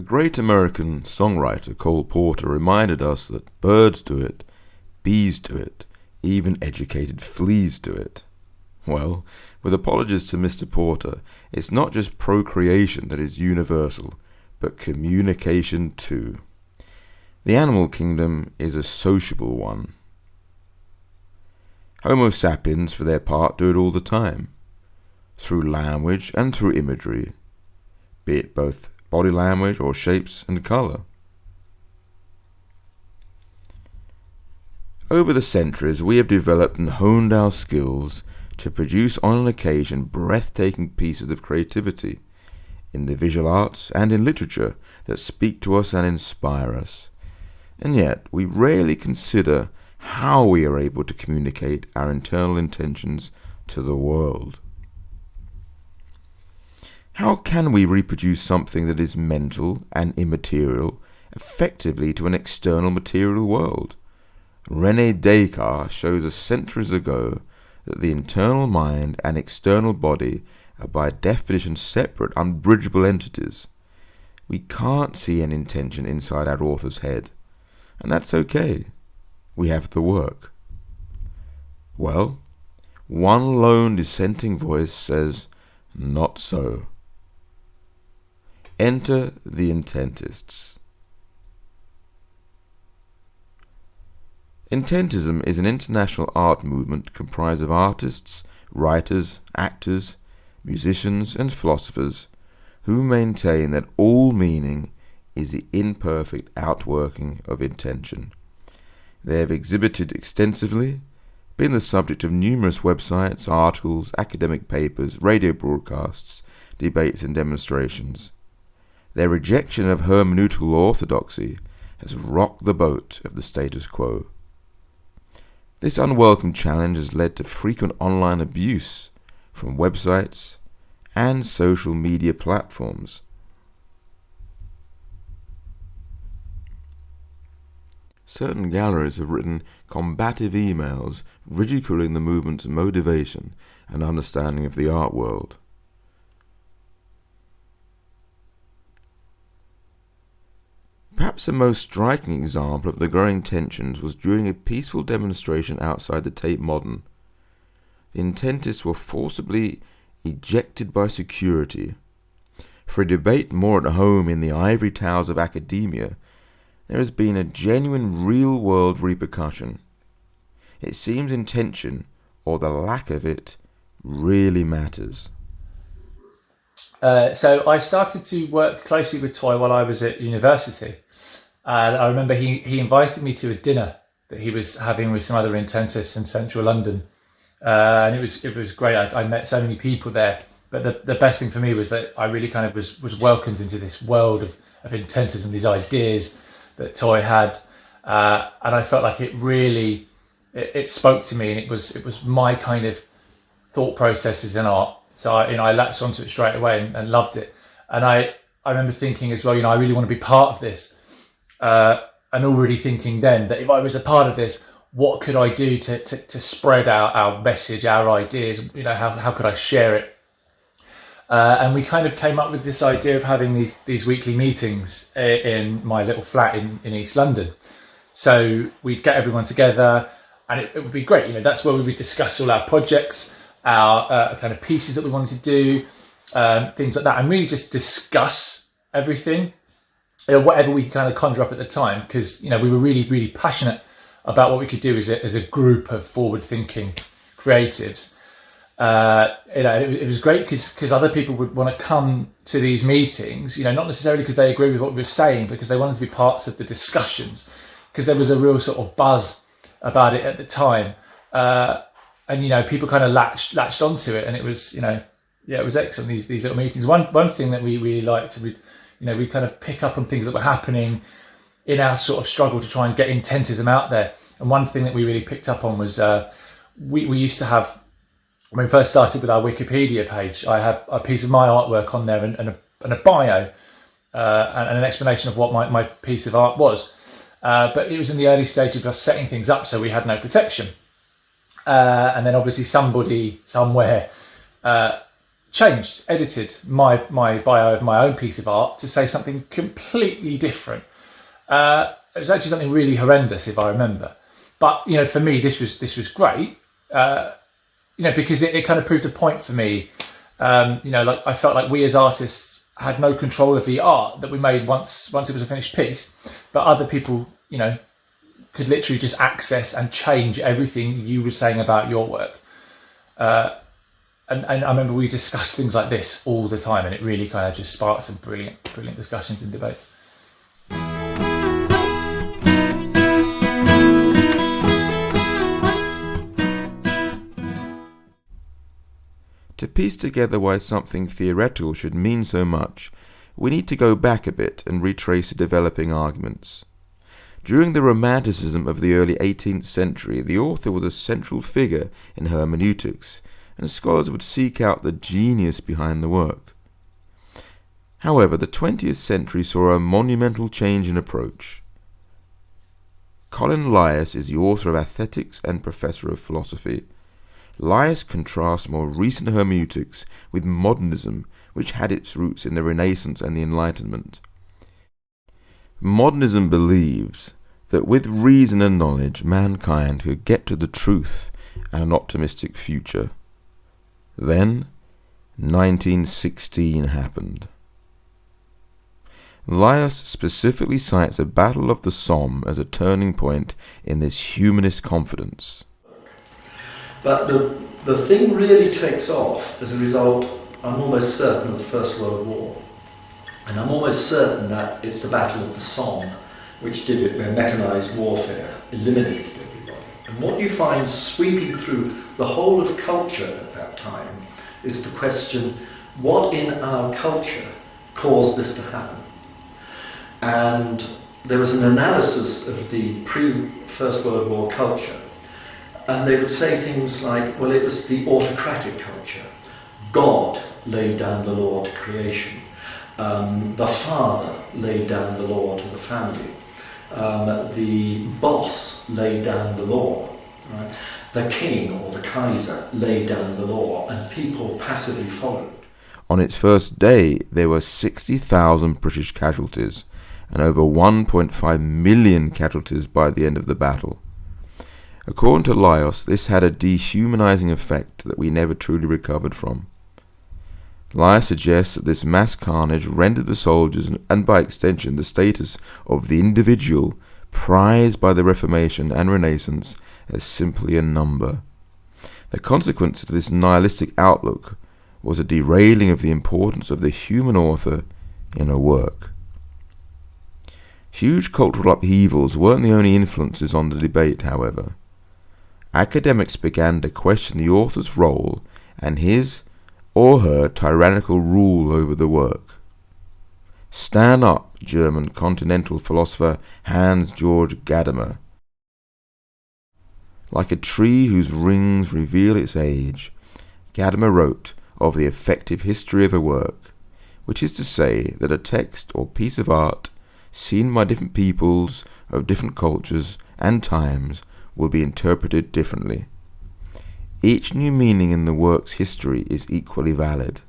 great American songwriter Cole Porter reminded us that birds do it, bees do it, even educated fleas do it. Well, with apologies to Mr. Porter, it's not just procreation that is universal, but communication too. The animal kingdom is a sociable one. Homo sapiens, for their part, do it all the time, through language and through imagery, be it both body language or shapes and colour. Over the centuries, we have developed and honed our skills to produce on an occasion breathtaking pieces of creativity in the visual arts and in literature that speak to us and inspire us. And yet, we rarely consider how we are able to communicate our internal intentions to the world. How can we reproduce something that is mental and immaterial effectively to an external material world? René Descartes shows us centuries ago that the internal mind and external body are by definition separate, unbridgeable entities. We can't see an intention inside our author's head, and that's okay. We have the work. Well, one lone dissenting voice says, not so. Enter the Intentists. Intentism is an international art movement comprised of artists, writers, actors, musicians, and philosophers who maintain that all meaning is the imperfect outworking of intention. They have exhibited extensively, been the subject of numerous websites, articles, academic papers, radio broadcasts, debates, and demonstrations. Their rejection of hermeneutical orthodoxy has rocked the boat of the status quo. This unwelcome challenge has led to frequent online abuse from websites and social media platforms. Certain galleries have written combative emails ridiculing the movement's motivation and understanding of the art world. Perhaps the most striking example of the growing tensions was during a peaceful demonstration outside the Tate Modern. The Intentists were forcibly ejected by security. For a debate more at home in the ivory towers of academia, there has been a genuine real-world repercussion. It seems intention, or the lack of it, really matters. So I started to work closely with Toy while I was at university. And I remember he invited me to a dinner that he was having with some other Intentists in central London. And it was great. I met so many people there. But the best thing for me was that I really kind of was welcomed into this world of Intentism, these ideas that Toy had. And I felt like it really, it spoke to me, and it was my kind of thought processes in art. So I latched onto it straight away and loved it. And I remember thinking as well, I really want to be part of this. And already thinking then that if I was a part of this, what could I do to spread out our message, our ideas? How could I share it? And we kind of came up with this idea of having these weekly meetings in my little flat in East London. So we'd get everyone together, and it would be great. That's where we would discuss all our projects, our kind of pieces that we wanted to do, things like that, and really just discuss everything, whatever we could kind of conjure up at the time, because we were really, really passionate about what we could do as a group of forward-thinking creatives. It was great because other people would want to come to these meetings, not necessarily because they agree with what we were saying, because they wanted to be parts of the discussions, because there was a real sort of buzz about it at the time. And people kind of latched onto it, and it was it was excellent, these little meetings. One thing that we really liked, we kind of pick up on things that were happening in our sort of struggle to try and get intentism out there. And one thing that we really picked up on was we used to have, when we first started with our Wikipedia page, I had a piece of my artwork on there and a bio and an explanation of what my piece of art was. But it was in the early stages of us setting things up, so we had no protection. And then obviously somebody somewhere changed, edited my bio of my own piece of art to say something completely different. It was actually something really horrendous, if I remember. But for me, this was great. Because it kind of proved a point for me. Like I felt like we as artists had no control of the art that we made once it was a finished piece, but other people, could literally just access and change everything you were saying about your work. And I remember we discussed things like this all the time, and it really kind of just sparked some brilliant discussions and debates. To piece together why something theoretical should mean so much, we need to go back a bit and retrace the developing arguments. During the Romanticism of the early 18th century, the author was a central figure in hermeneutics, and scholars would seek out the genius behind the work. However, the 20th century saw a monumental change in approach. Colin Lias is the author of Aesthetics and professor of philosophy. Lias contrasts more recent hermeneutics with modernism, which had its roots in the Renaissance and the Enlightenment. Modernism believes that with reason and knowledge mankind could get to the truth and an optimistic future. Then, 1916 happened. Lias specifically cites the Battle of the Somme as a turning point in this humanist confidence. But the thing really takes off as a result, I'm almost certain, of the First World War. And I'm almost certain that it's the Battle of the Somme which did it, where mechanised warfare eliminated everybody. And what you find sweeping through the whole of culture at that time is the question, what in our culture caused this to happen? And there was an analysis of the pre-First World War culture, and they would say things like, well, it was the autocratic culture. God laid down the law to creation. The father laid down the law to the family. The boss laid down the law. Right? The king or the Kaiser laid down the law, and people passively followed. On its first day, there were 60,000 British casualties, and over 1.5 million casualties by the end of the battle. According to Lias, this had a dehumanizing effect that we never truly recovered from. Lias suggests that this mass carnage rendered the soldiers, and by extension the status of the individual, prized by the Reformation and Renaissance, as simply a number. The consequence of this nihilistic outlook was a derailing of the importance of the human author in a work. Huge cultural upheavals weren't the only influences on the debate, however. Academics began to question the author's role and his or her tyrannical rule over the work. Stand up, German continental philosopher Hans-Georg Gadamer. Like a tree whose rings reveal its age, Gadamer wrote of the effective history of a work, which is to say that a text or piece of art seen by different peoples of different cultures and times will be interpreted differently. Each new meaning in the work's history is equally valid.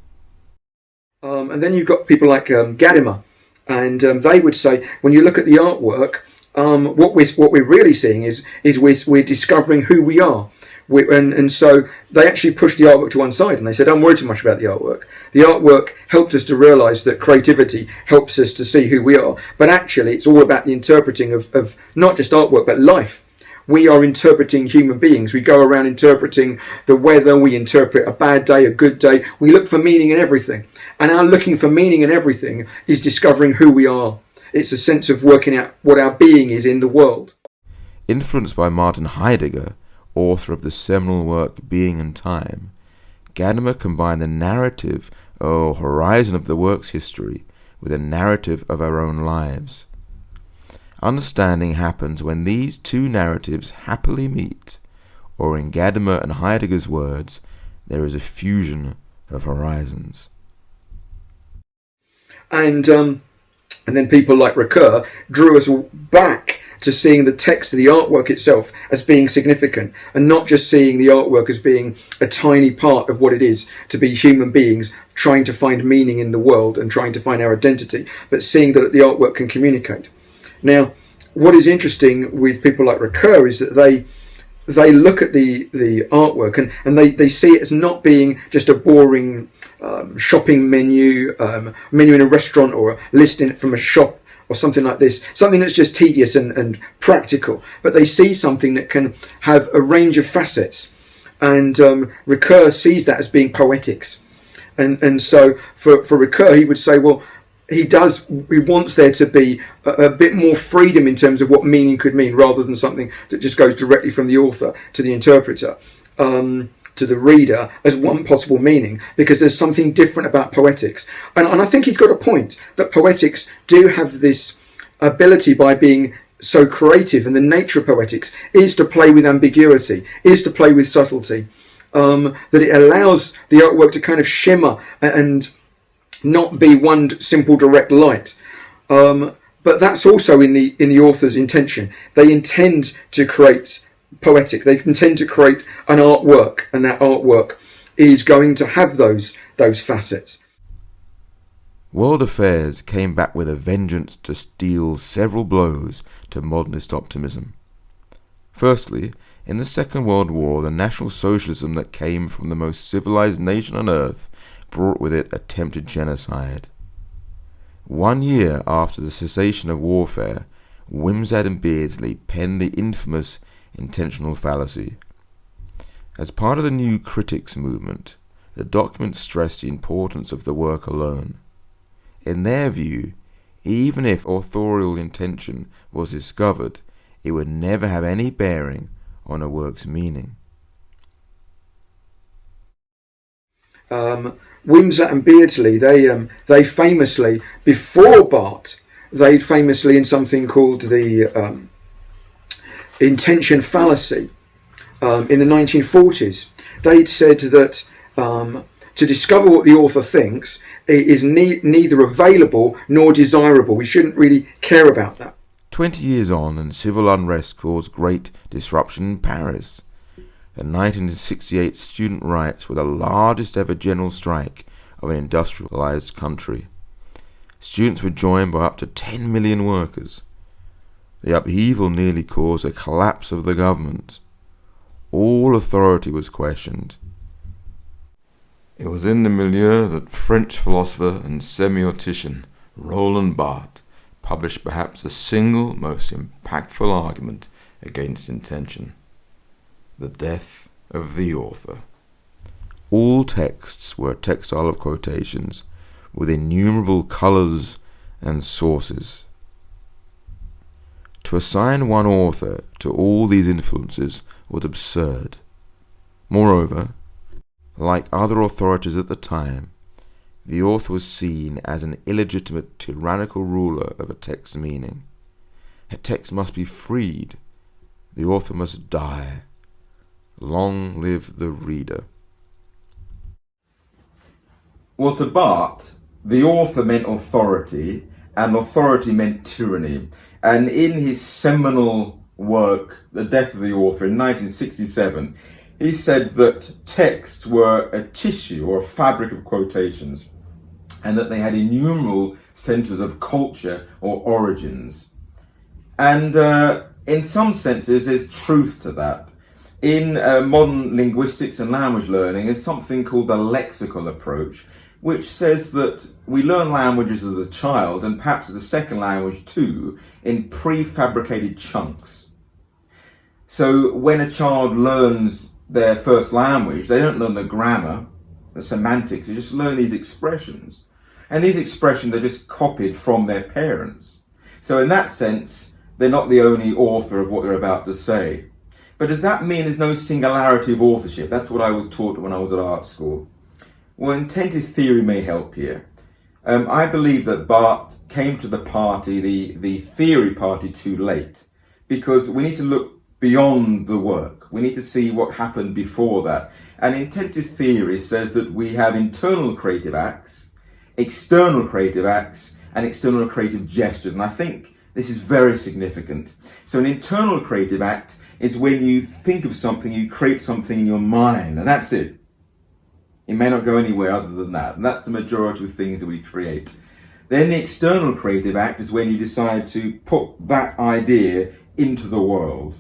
And then you've got people like Gadamer, and they would say, when you look at the artwork, what we're really seeing is we're discovering who we are. And so they actually pushed the artwork to one side, and they said, don't worry too much about the artwork. The artwork helped us to realise that creativity helps us to see who we are. But actually, it's all about the interpreting of not just artwork, but life. We are interpreting human beings. We go around interpreting the weather. We interpret a bad day, a good day. We look for meaning in everything. And our looking for meaning in everything is discovering who we are. It's a sense of working out what our being is in the world. Influenced by Martin Heidegger, author of the seminal work Being and Time, Gadamer combined the narrative or horizon of the work's history with a narrative of our own lives. Understanding happens when these two narratives happily meet, or in Gadamer and Heidegger's words, there is a fusion of horizons. And And then people like Ricoeur drew us back to seeing the text of the artwork itself as being significant, and not just seeing the artwork as being a tiny part of what it is to be human beings trying to find meaning in the world and trying to find our identity, but seeing that the artwork can communicate. Now, what is interesting with people like Ricoeur is that they look at the artwork and they see it as not being just a boring shopping menu in a restaurant, or a listing from a shop or something like this, something that's just tedious and practical, but they see something that can have a range of facets. And Ricoeur sees that as being poetics. And so for Ricoeur, he would say, well, he wants there to be a bit more freedom in terms of what meaning could mean, rather than something that just goes directly from the author to the interpreter, to the reader, as one possible meaning, because there's something different about poetics. And I think he's got a point, that poetics do have this ability, by being so creative, and the nature of poetics is to play with ambiguity, is to play with subtlety, that it allows the artwork to kind of shimmer and not be one simple direct light. But that's also in the author's intention. They intend to create poetic. They intend to create an artwork, and that artwork is going to have those facets. World affairs came back with a vengeance to deal several blows to modernist optimism. Firstly, in the Second World War, the National Socialism that came from the most civilized nation on earth brought with it attempted genocide. 1 year after the cessation of warfare, Wimsatt and Beardsley penned the infamous intentional fallacy. As part of the New Critics movement, the document stressed the importance of the work alone. In their view, even if authorial intention was discovered, it would never have any bearing on a work's meaning. Wimsatt and Beardsley, they famously, before Barth, they'd famously, in something called the intention fallacy, in the 1940s, they'd said that to discover what the author thinks is neither available nor desirable. We shouldn't really care about that. 20 years on, and civil unrest caused great disruption in Paris. The 1968 student riots were the largest ever general strike of an industrialized country. Students were joined by up to 10 million workers. The upheaval nearly caused a collapse of the government. All authority was questioned. It was in the milieu that French philosopher and semiotician Roland Barthes published perhaps the single most impactful argument against intention: the death of the author. All texts were a textile of quotations, with innumerable colours and sources. To assign one author to all these influences was absurd. Moreover, like other authorities at the time, the author was seen as an illegitimate tyrannical ruler of a text's meaning. A text must be freed. The author must die. Long live the reader. Well, to Barthes, the author meant authority, and authority meant tyranny. And in his seminal work, The Death of the Author, in 1967, he said that texts were a tissue or a fabric of quotations, and that they had innumerable centres of culture or origins. And in some senses, there's truth to that. In modern linguistics and language learning, there's something called the lexical approach, which says that we learn languages as a child, and perhaps as a second language too, in prefabricated chunks. So when a child learns their first language, they don't learn the grammar, the semantics, they just learn these expressions. And these expressions are just copied from their parents. So in that sense, they're not the only author of what they're about to say. But does that mean there's no singularity of authorship? That's what I was taught when I was at art school. Well, intentive theory may help here. I believe that Barthes came to the party, the theory party, too late, because we need to look beyond the work. We need to see what happened before that. And intentive theory says that we have internal creative acts, external creative acts, and external creative gestures. And I think this is very significant. So an internal creative act is when you think of something, you create something in your mind, and that's it. It may not go anywhere other than that. And that's the majority of things that we create. Then the external creative act is when you decide to put that idea into the world,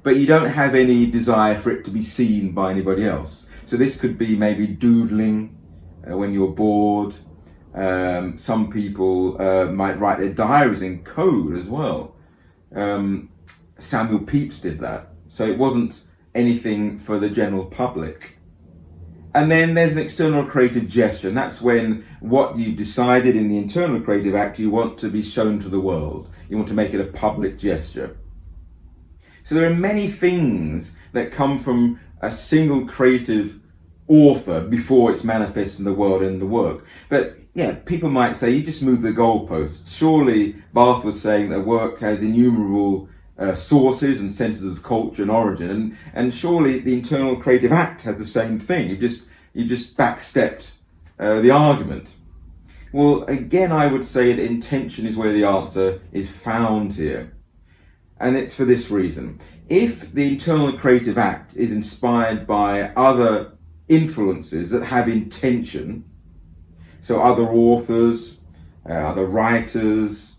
but you don't have any desire for it to be seen by anybody else. So this could be maybe doodling when you're bored. Some people might write their diaries in code as well. Samuel Pepys did that. So it wasn't anything for the general public. And then there's an external creative gesture, and that's when what you've decided in the internal creative act you want to be shown to the world. You want to make it a public gesture. So there are many things that come from a single creative author before it's manifest in the world and the work. But yeah, people might say, you just move the goalposts. Surely Barth was saying that work has innumerable sources and centres of culture and origin, and surely the internal creative act has the same thing. You just backstepped the argument. Well, again, I would say that intention is where the answer is found here, and it's for this reason. If the internal creative act is inspired by other influences that have intention, so other authors, other writers,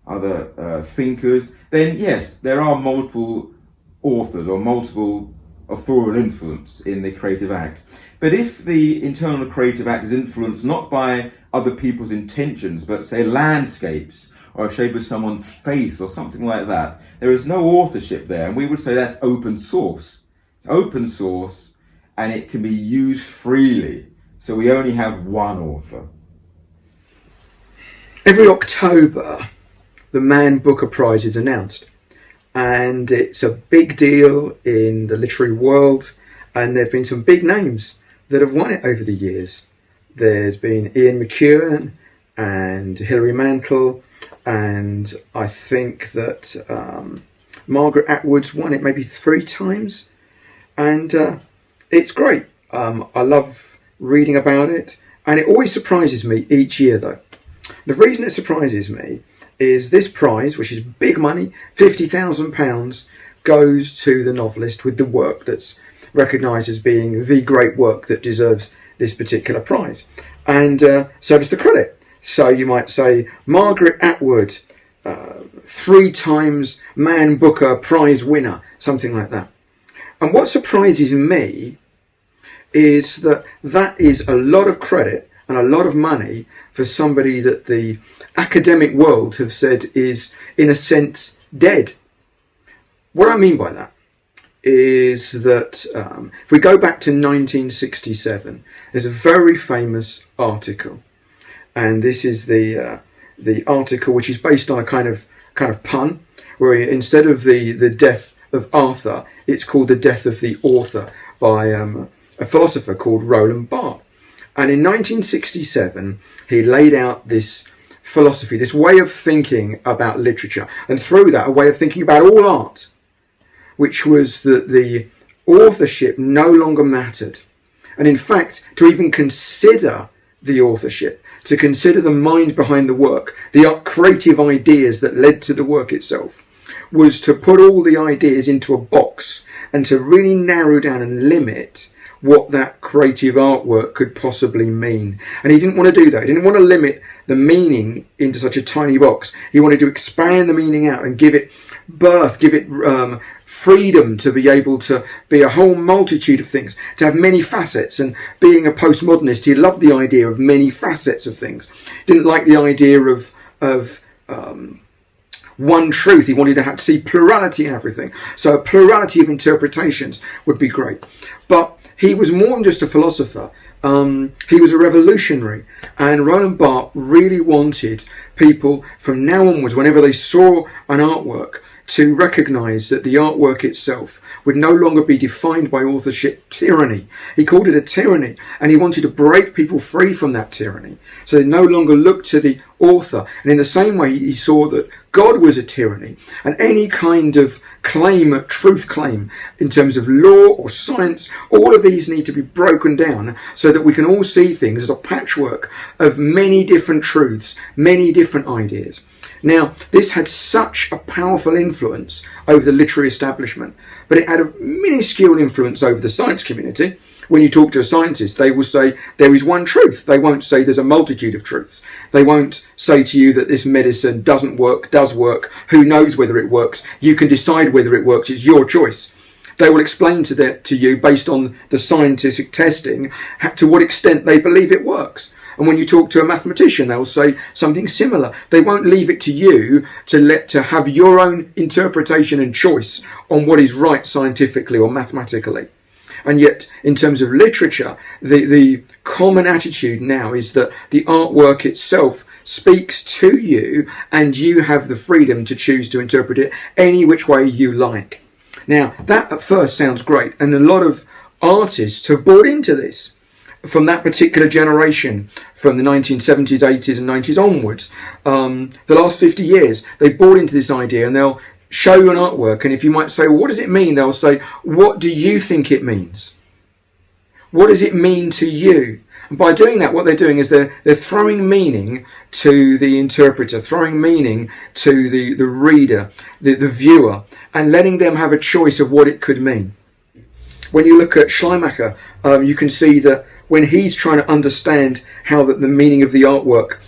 other thinkers, then yes, there are multiple authors or multiple authorial influence in the creative act. But if the internal creative act is influenced not by other people's intentions, but say landscapes or a shape of someone's face or something like that, there is no authorship there, and we would say that's open source. It's open source and it can be used freely. So we only have one author. Every October, the Man Booker Prize is announced, and it's a big deal in the literary world, and there have been some big names that have won it over the years. There's been Ian McEwan and Hilary Mantel, and I think that Margaret Atwood's won it maybe 3 times, and it's great. I love reading about it, and it always surprises me each year though. The reason it surprises me is this prize, which is big money, £50,000, goes to the novelist with the work that's recognised as being the great work that deserves this particular prize. And so does the credit. So you might say, Margaret Atwood, 3 times Man Booker Prize winner, something like that. And what surprises me is that is a lot of credit and a lot of money for somebody that the academic world have said is, in a sense, dead. What I mean by that is that if we go back to 1967, there's a very famous article, and this is the article which is based on a kind of pun, where instead of the death of Arthur, it's called the death of the author by a philosopher called Roland Barthes. And in 1967, he laid out this philosophy, this way of thinking about literature, and through that, a way of thinking about all art, which was that the authorship no longer mattered. And in fact, to even consider the authorship, to consider the mind behind the work, the creative ideas that led to the work itself, was to put all the ideas into a box and to really narrow down and limit what that creative artwork could possibly mean. And he didn't want to do that. He didn't want to limit the meaning into such a tiny box. He wanted to expand the meaning out and give it birth, give it freedom to be able to be a whole multitude of things, to have many facets. And being a postmodernist, he loved the idea of many facets of things. Didn't like the idea of one truth. He wanted to have to see plurality in everything. So a plurality of interpretations would be great. But he was more than just a philosopher. He was a revolutionary, and Roland Barthes really wanted people from now onwards, whenever they saw an artwork, to recognise that the artwork itself would no longer be defined by authorship tyranny. He called it a tyranny, and he wanted to break people free from that tyranny, so they no longer looked to the author. And in the same way, he saw that God was a tyranny, and any kind of truth claim in terms of law or science, all of these need to be broken down so that we can all see things as a patchwork of many different truths, many different ideas. Now, this had such a powerful influence over the literary establishment, but it had a minuscule influence over the science community. When you talk to a scientist, they will say there is one truth. They won't say there's a multitude of truths. They won't say to you that this medicine doesn't work, does work, who knows whether it works. You can decide whether it works. It's your choice. They will explain to you, based on the scientific testing, to what extent they believe it works. And when you talk to a mathematician, they'll say something similar. They won't leave it to you to have your own interpretation and choice on what is right scientifically or mathematically. And yet, in terms of literature, the common attitude now is that the artwork itself speaks to you, and you have the freedom to choose to interpret it any which way you like. Now, that at first sounds great, and a lot of artists have bought into this. From that particular generation, from the 1970s, 80s and 90s onwards, the last 50 years, they bought into this idea, and they'll show you an artwork, and if you might say, well, what does it mean? They'll say, what do you think it means? What does it mean to you? And by doing that, what they're doing is they're throwing meaning to the interpreter, throwing meaning to the reader, the viewer, and letting them have a choice of what it could mean. When you look at Schleiermacher, you can see that when he's trying to understand how the meaning of the artwork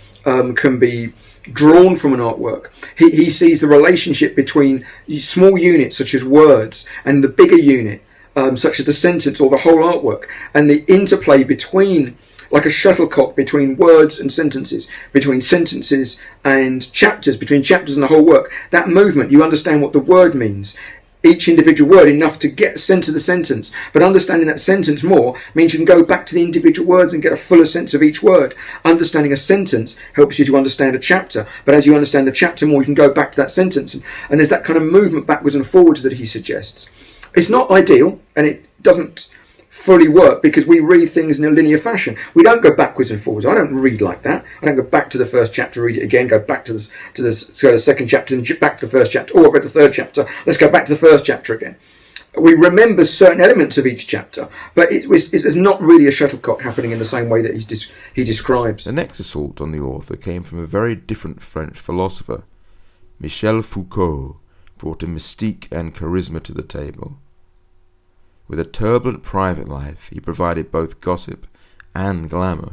can be drawn from an artwork, he sees the relationship between small units such as words and the bigger unit such as the sentence or the whole artwork, and the interplay between, like a shuttlecock, between words and sentences, between sentences and chapters, between chapters and the whole work. That movement, you understand what the word means, each individual word, enough to get a sense of the sentence. But understanding that sentence more means you can go back to the individual words and get a fuller sense of each word. Understanding a sentence helps you to understand a chapter, but as you understand the chapter more, you can go back to that sentence. And there's that kind of movement backwards and forwards that he suggests. It's not ideal, and it doesn't fully work because we read things in a linear fashion. We don't go backwards and forwards. I don't read like that. I don't go back to the first chapter, read it again, go back to the second chapter, and back to the first chapter. Or I've read the third chapter, let's go back to the first chapter again. We remember certain elements of each chapter, but it's not really a shuttlecock happening in the same way that he describes. The next assault on the author came from a very different French philosopher. Michel Foucault brought a mystique and charisma to the table. With a turbulent private life, he provided both gossip and glamour.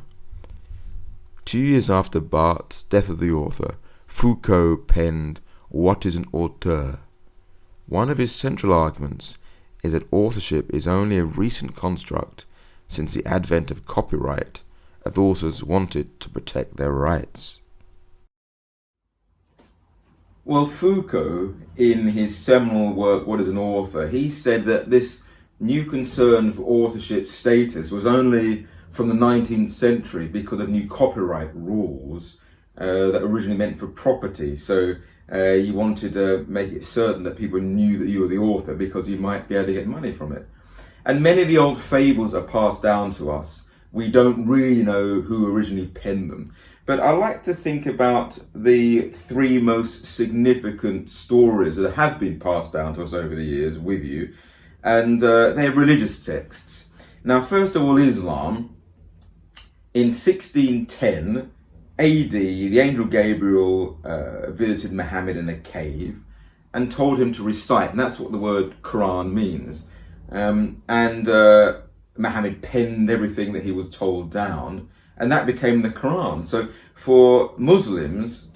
2 years after Barthes' Death of the Author, Foucault penned What is an Auteur? One of his central arguments is that authorship is only a recent construct since the advent of copyright, as authors wanted to protect their rights. Well, Foucault, in his seminal work, What is an Author, he said that this new concern for authorship status was only from the 19th century because of new copyright rules that originally meant for property. So you wanted to make it certain that people knew that you were the author because you might be able to get money from it. And many of the old fables are passed down to us. We don't really know who originally penned them. But I like to think about the three most significant stories that have been passed down to us over the years with you. And they're religious texts. Now, first of all, Islam. In 1610 AD, the angel Gabriel visited Muhammad in a cave and told him to recite, and that's what the word Quran means. Muhammad penned everything that he was told down, and that became the Quran. So for Muslims,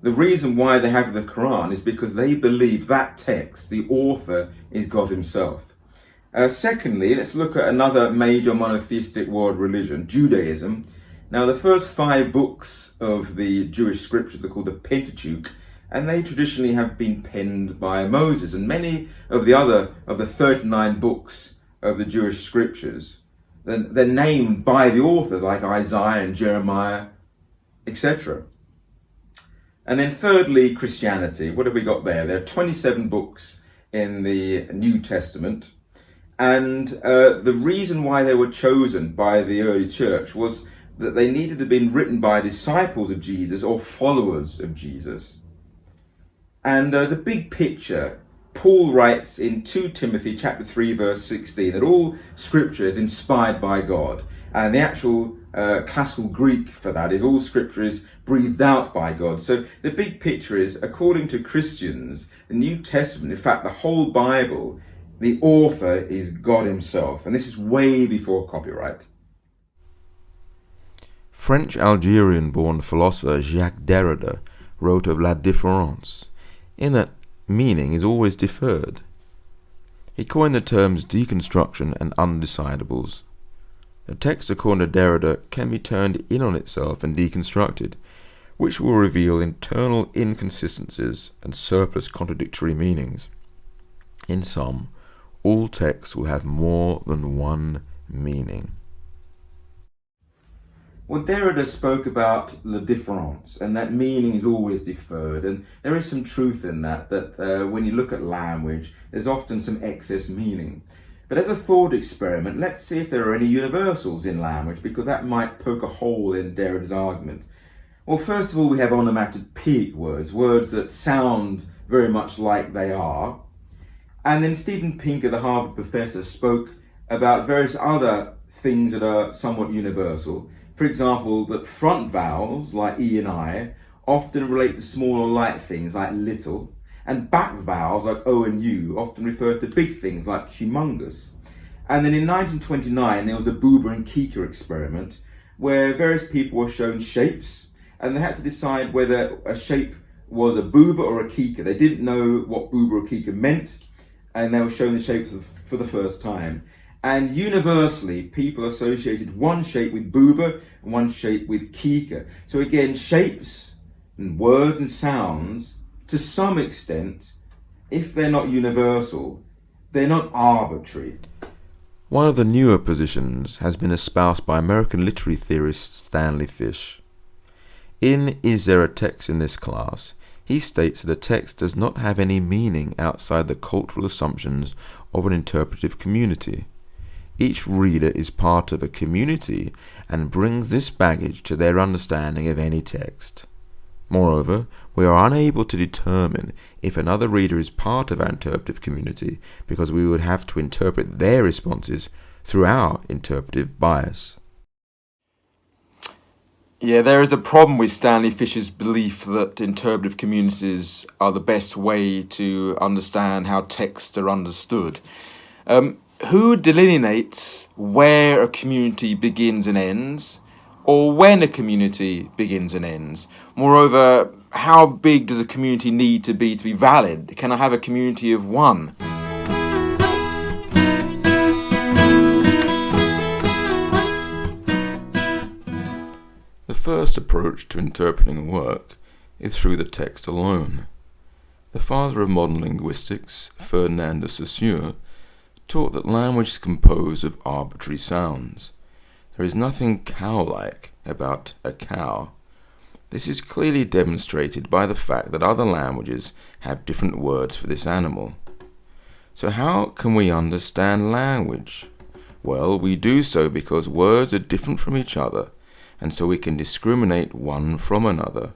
the reason why they have the Quran is because they believe that text, the author, is God himself. Secondly, let's look at another major monotheistic world religion, Judaism. Now, the first 5 books of the Jewish scriptures are called the Pentateuch, and they traditionally have been penned by Moses. And many of the 39 books of the Jewish scriptures, they're named by the author, like Isaiah and Jeremiah, etc. And then thirdly, Christianity. What have we got there? There are 27 books in the New Testament. And the reason why they were chosen by the early church was that they needed to have been written by disciples of Jesus or followers of Jesus. And the big picture Paul writes in 2 Timothy chapter 3 verse 16 that all scripture is inspired by God, and the actual classical Greek for that is all scripture is breathed out by God. So the big picture is, according to Christians, the New Testament, in fact the whole Bible, the author is God himself, and this is way before copyright. French Algerian-born philosopher Jacques Derrida wrote of la différence, in that meaning is always deferred. He coined the terms deconstruction and undecidables. A text, according to Derrida, can be turned in on itself and deconstructed, which will reveal internal inconsistencies and surplus contradictory meanings. In sum, all texts will have more than one meaning. Well, Derrida spoke about la différence, and that meaning is always deferred, and there is some truth in that when you look at language, there's often some excess meaning. But as a thought experiment, let's see if there are any universals in language, because that might poke a hole in Derrida's argument. Well, first of all, we have onomatopoeic words that sound very much like they are. And then Steven Pinker, the Harvard professor, spoke about various other things that are somewhat universal. For example, that front vowels, like E and I, often relate to small or light things, like little, and back vowels, like O and U, often refer to big things, like humongous. And then in 1929, there was the Buber and Kika experiment, where various people were shown shapes, and they had to decide whether a shape was a Buber or a Kika. They didn't know what Buber or Kika meant, and they were shown the shapes for the first time. And universally, people associated one shape with Buber and one shape with Kika. So again, shapes and words and sounds, to some extent, if they're not universal, they're not arbitrary. One of the newer positions has been espoused by American literary theorist Stanley Fish. In Is There a Text in This Class?, he states that a text does not have any meaning outside the cultural assumptions of an interpretive community. Each reader is part of a community and brings this baggage to their understanding of any text. Moreover, we are unable to determine if another reader is part of our interpretive community because we would have to interpret their responses through our interpretive bias. Yeah, there is a problem with Stanley Fish's belief that interpretive communities are the best way to understand how texts are understood. Who delineates where a community begins and ends, or when a community begins and ends? Moreover, how big does a community need to be valid? Can I have a community of one? The first approach to interpreting a work is through the text alone. The father of modern linguistics, Ferdinand de Saussure, taught that language is composed of arbitrary sounds. There is nothing cow-like about a cow. This is clearly demonstrated by the fact that other languages have different words for this animal. So how can we understand language? Well, we do so because words are different from each other, and so we can discriminate one from another.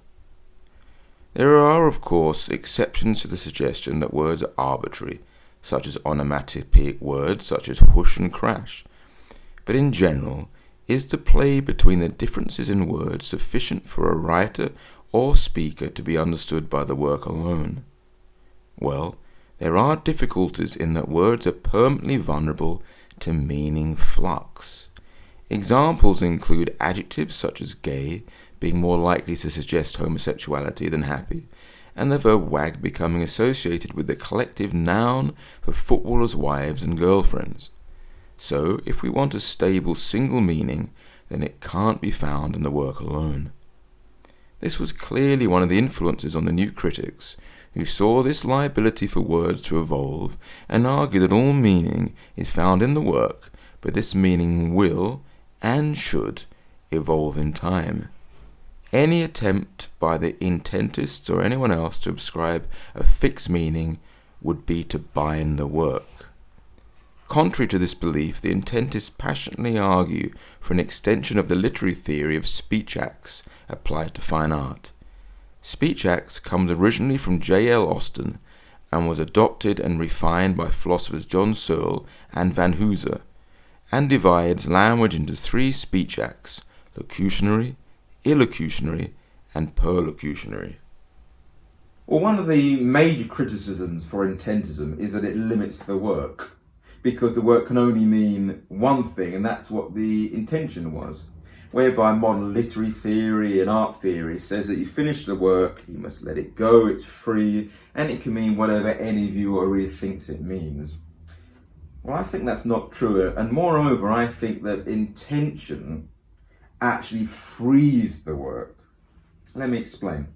There are, of course, exceptions to the suggestion that words are arbitrary, such as onomatopoeic words such as whoosh and crash. But in general, is the play between the differences in words sufficient for a writer or speaker to be understood by the work alone? Well, there are difficulties in that words are permanently vulnerable to meaning flux. Examples include adjectives such as gay being more likely to suggest homosexuality than happy, and the verb wag becoming associated with the collective noun for footballers' wives and girlfriends. So, if we want a stable single meaning, then it can't be found in the work alone. This was clearly one of the influences on the new critics, who saw this liability for words to evolve and argued that all meaning is found in the work, but this meaning will, and should, evolve in time. Any attempt by the Intentists or anyone else to ascribe a fixed meaning would be to bind the work. Contrary to this belief, the Intentists passionately argue for an extension of the literary theory of speech acts applied to fine art. Speech acts comes originally from J.L. Austin and was adopted and refined by philosophers John Searle and Van Hooser, and divides language into three speech acts: locutionary, illocutionary, and perlocutionary. Well, one of the major criticisms for intentism is that it limits the work, because the work can only mean one thing, and that's what the intention was. Whereby modern literary theory and art theory says that you finish the work, you must let it go, it's free, and it can mean whatever any viewer really thinks it means. Well, I think that's not true, and moreover, I think that intention actually frees the work. Let me explain.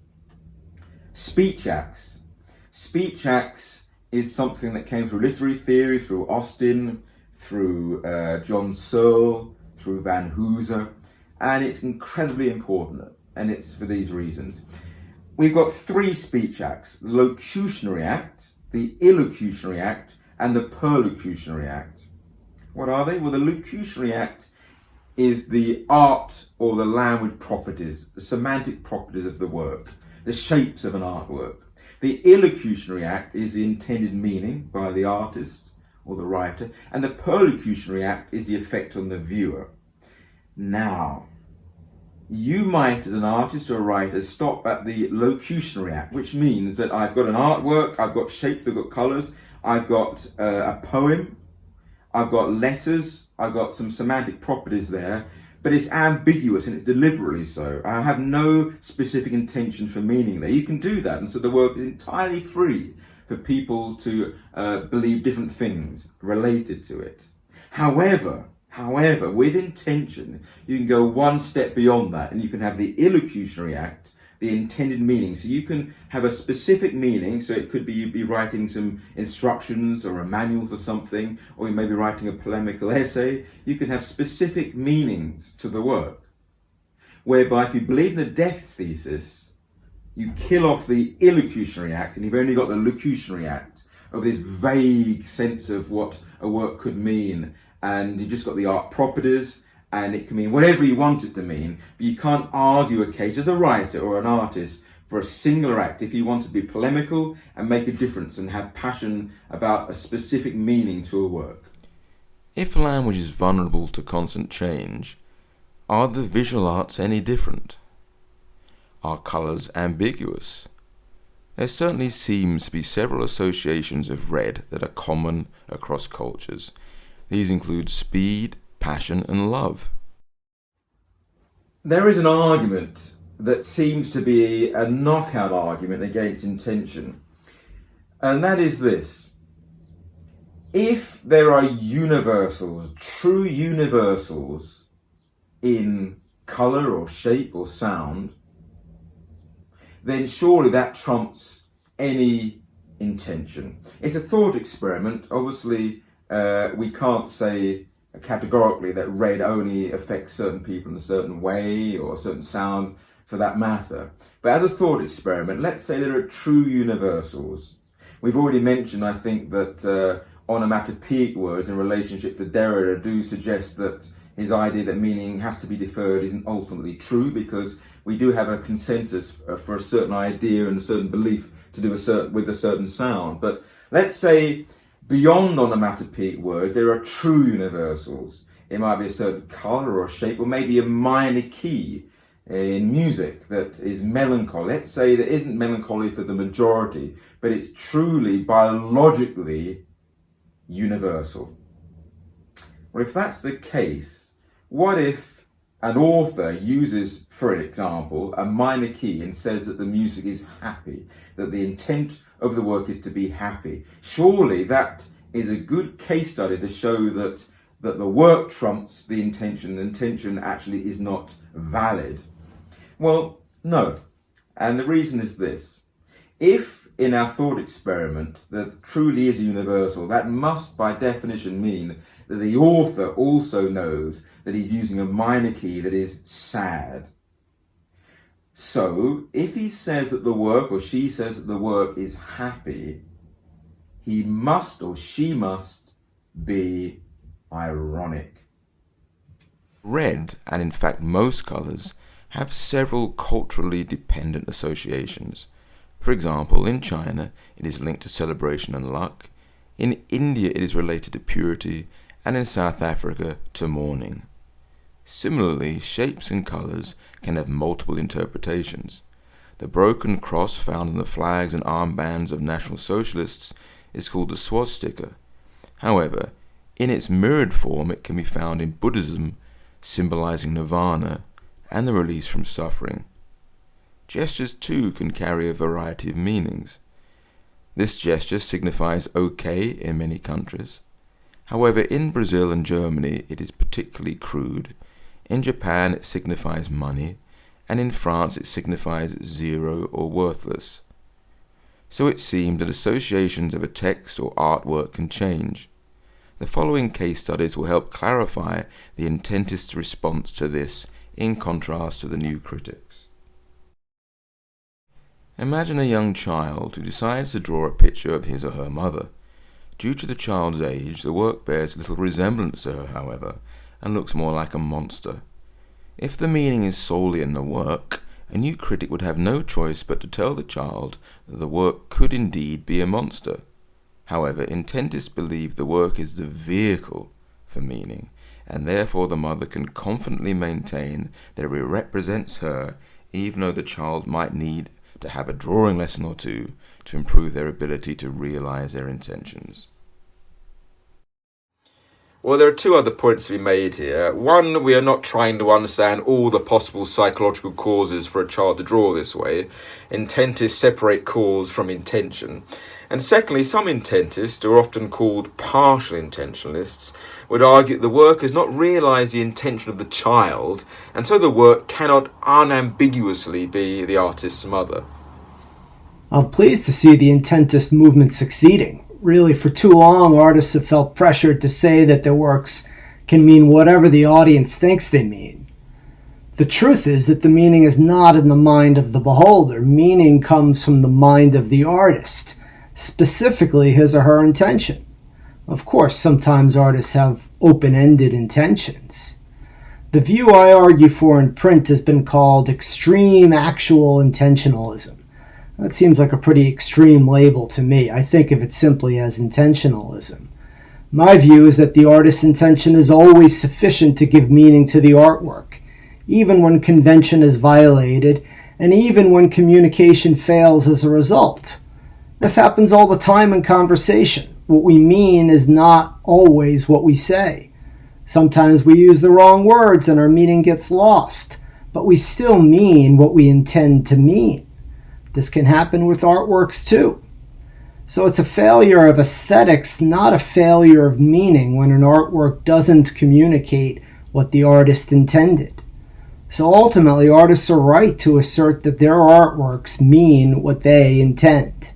Speech acts. Speech acts is something that came through literary theory, through Austin, through John Searle, through Van Hooser, and it's incredibly important, and it's for these reasons. We've got three speech acts: the locutionary act, the illocutionary act, and the perlocutionary act. What are they? Well, the locutionary act is the art or the language properties, the semantic properties of the work, the shapes of an artwork. The illocutionary act is the intended meaning by the artist or the writer, and the perlocutionary act is the effect on the viewer. Now, you might, as an artist or a writer, stop at the locutionary act, which means that I've got an artwork, I've got shapes, I've got colours, I've got a poem, I've got letters, I've got some semantic properties there, but it's ambiguous, and it's deliberately so. I have no specific intention for meaning there. You can do that, and so the work is entirely free for people to believe different things related to it. However, with intention, you can go one step beyond that, and you can have the illocutionary act, the intended meaning. So you can have a specific meaning, so it could be you'd be writing some instructions or a manual for something, or you may be writing a polemical essay. You can have specific meanings to the work, whereby if you believe in the death thesis, you kill off the illocutionary act, and you've only got the locutionary act of this vague sense of what a work could mean, and you've just got the art properties, and it can mean whatever you want it to mean, but you can't argue a case as a writer or an artist for a singular act if you want to be polemical and make a difference and have passion about a specific meaning to a work. If language is vulnerable to constant change, are the visual arts any different? Are colours ambiguous? There certainly seems to be several associations of red that are common across cultures. These include speed, passion, and love. There is an argument that seems to be a knockout argument against intention, and that is this: if there are universals, true universals in colour or shape or sound, then surely that trumps any intention. It's a thought experiment. Obviously, we can't say categorically that red only affects certain people in a certain way or a certain sound for that matter. But as a thought experiment, let's say there are true universals. We've already mentioned, I think, that onomatopoeic words in relationship to Derrida do suggest that his idea that meaning has to be deferred isn't ultimately true, because we do have a consensus for a certain idea and a certain belief to do with a certain sound. But let's say beyond onomatopoeic words, there are true universals. It might be a certain colour or shape, or maybe a minor key in music that is melancholy. Let's say that isn't melancholy for the majority, but it's truly biologically universal. Well, if that's the case, what if an author uses, for example, a minor key and says that the music is happy, that the intent of the work is to be happy? Surely that is a good case study to show that the work trumps the intention. The intention actually is not valid. Well, no. And the reason is this: if in our thought experiment that truly is a universal, that must by definition mean that the author also knows that he's using a minor key that is sad. So, if he says that the work, or she says that the work is happy, he must or she must be ironic. Red, and in fact most colours, have several culturally dependent associations. For example, in China, it is linked to celebration and luck. In India, it is related to purity, and in South Africa, to mourning. Similarly, shapes and colours can have multiple interpretations. The broken cross found on the flags and armbands of National Socialists is called the swastika. However, in its mirrored form, it can be found in Buddhism, symbolizing nirvana and the release from suffering. Gestures too can carry a variety of meanings. This gesture signifies okay in many countries. However, in Brazil and Germany it is particularly crude. In Japan it signifies money, and in France it signifies zero or worthless. So it seemed that associations of a text or artwork can change. The following case studies will help clarify the Intentist response to this in contrast to the new critics. Imagine a young child who decides to draw a picture of his or her mother. Due to the child's age, the work bears little resemblance to her, however, and looks more like a monster. If the meaning is solely in the work, a new critic would have no choice but to tell the child that the work could indeed be a monster. However, Intentists believe the work is the vehicle for meaning, and therefore the mother can confidently maintain that it represents her, even though the child might need to have a drawing lesson or two to improve their ability to realize their intentions. Well, there are two other points to be made here. One, we are not trying to understand all the possible psychological causes for a child to draw this way. Intentists separate cause from intention. And secondly, some intentists, who are often called partial intentionalists, would argue that the work has not realised the intention of the child, and so the work cannot unambiguously be the artist's mother. I'm pleased to see the Intentist movement succeeding. Really, for too long, artists have felt pressured to say that their works can mean whatever the audience thinks they mean. The truth is that the meaning is not in the mind of the beholder. Meaning comes from the mind of the artist, specifically his or her intention. Of course, sometimes artists have open-ended intentions. The view I argue for in print has been called extreme actual intentionalism. That seems like a pretty extreme label to me. I think of it simply as intentionalism. My view is that the artist's intention is always sufficient to give meaning to the artwork, even when convention is violated, and even when communication fails as a result. This happens all the time in conversation. What we mean is not always what we say. Sometimes we use the wrong words and our meaning gets lost, but we still mean what we intend to mean. This can happen with artworks too. So it's a failure of aesthetics, not a failure of meaning, when an artwork doesn't communicate what the artist intended. So ultimately, artists are right to assert that their artworks mean what they intend.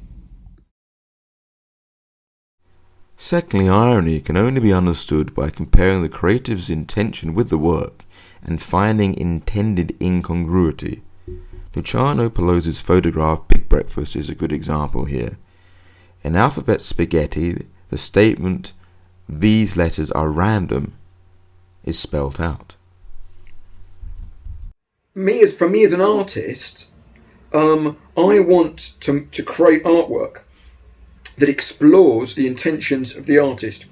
Secondly, irony can only be understood by comparing the creative's intention with the work and finding intended incongruity. Luciano Pelosi's photograph Big Breakfast is a good example here. In Alphabet Spaghetti, the statement, "These letters are random," is spelt out. For me as an artist, I want to create artwork that explores the intentions of the artist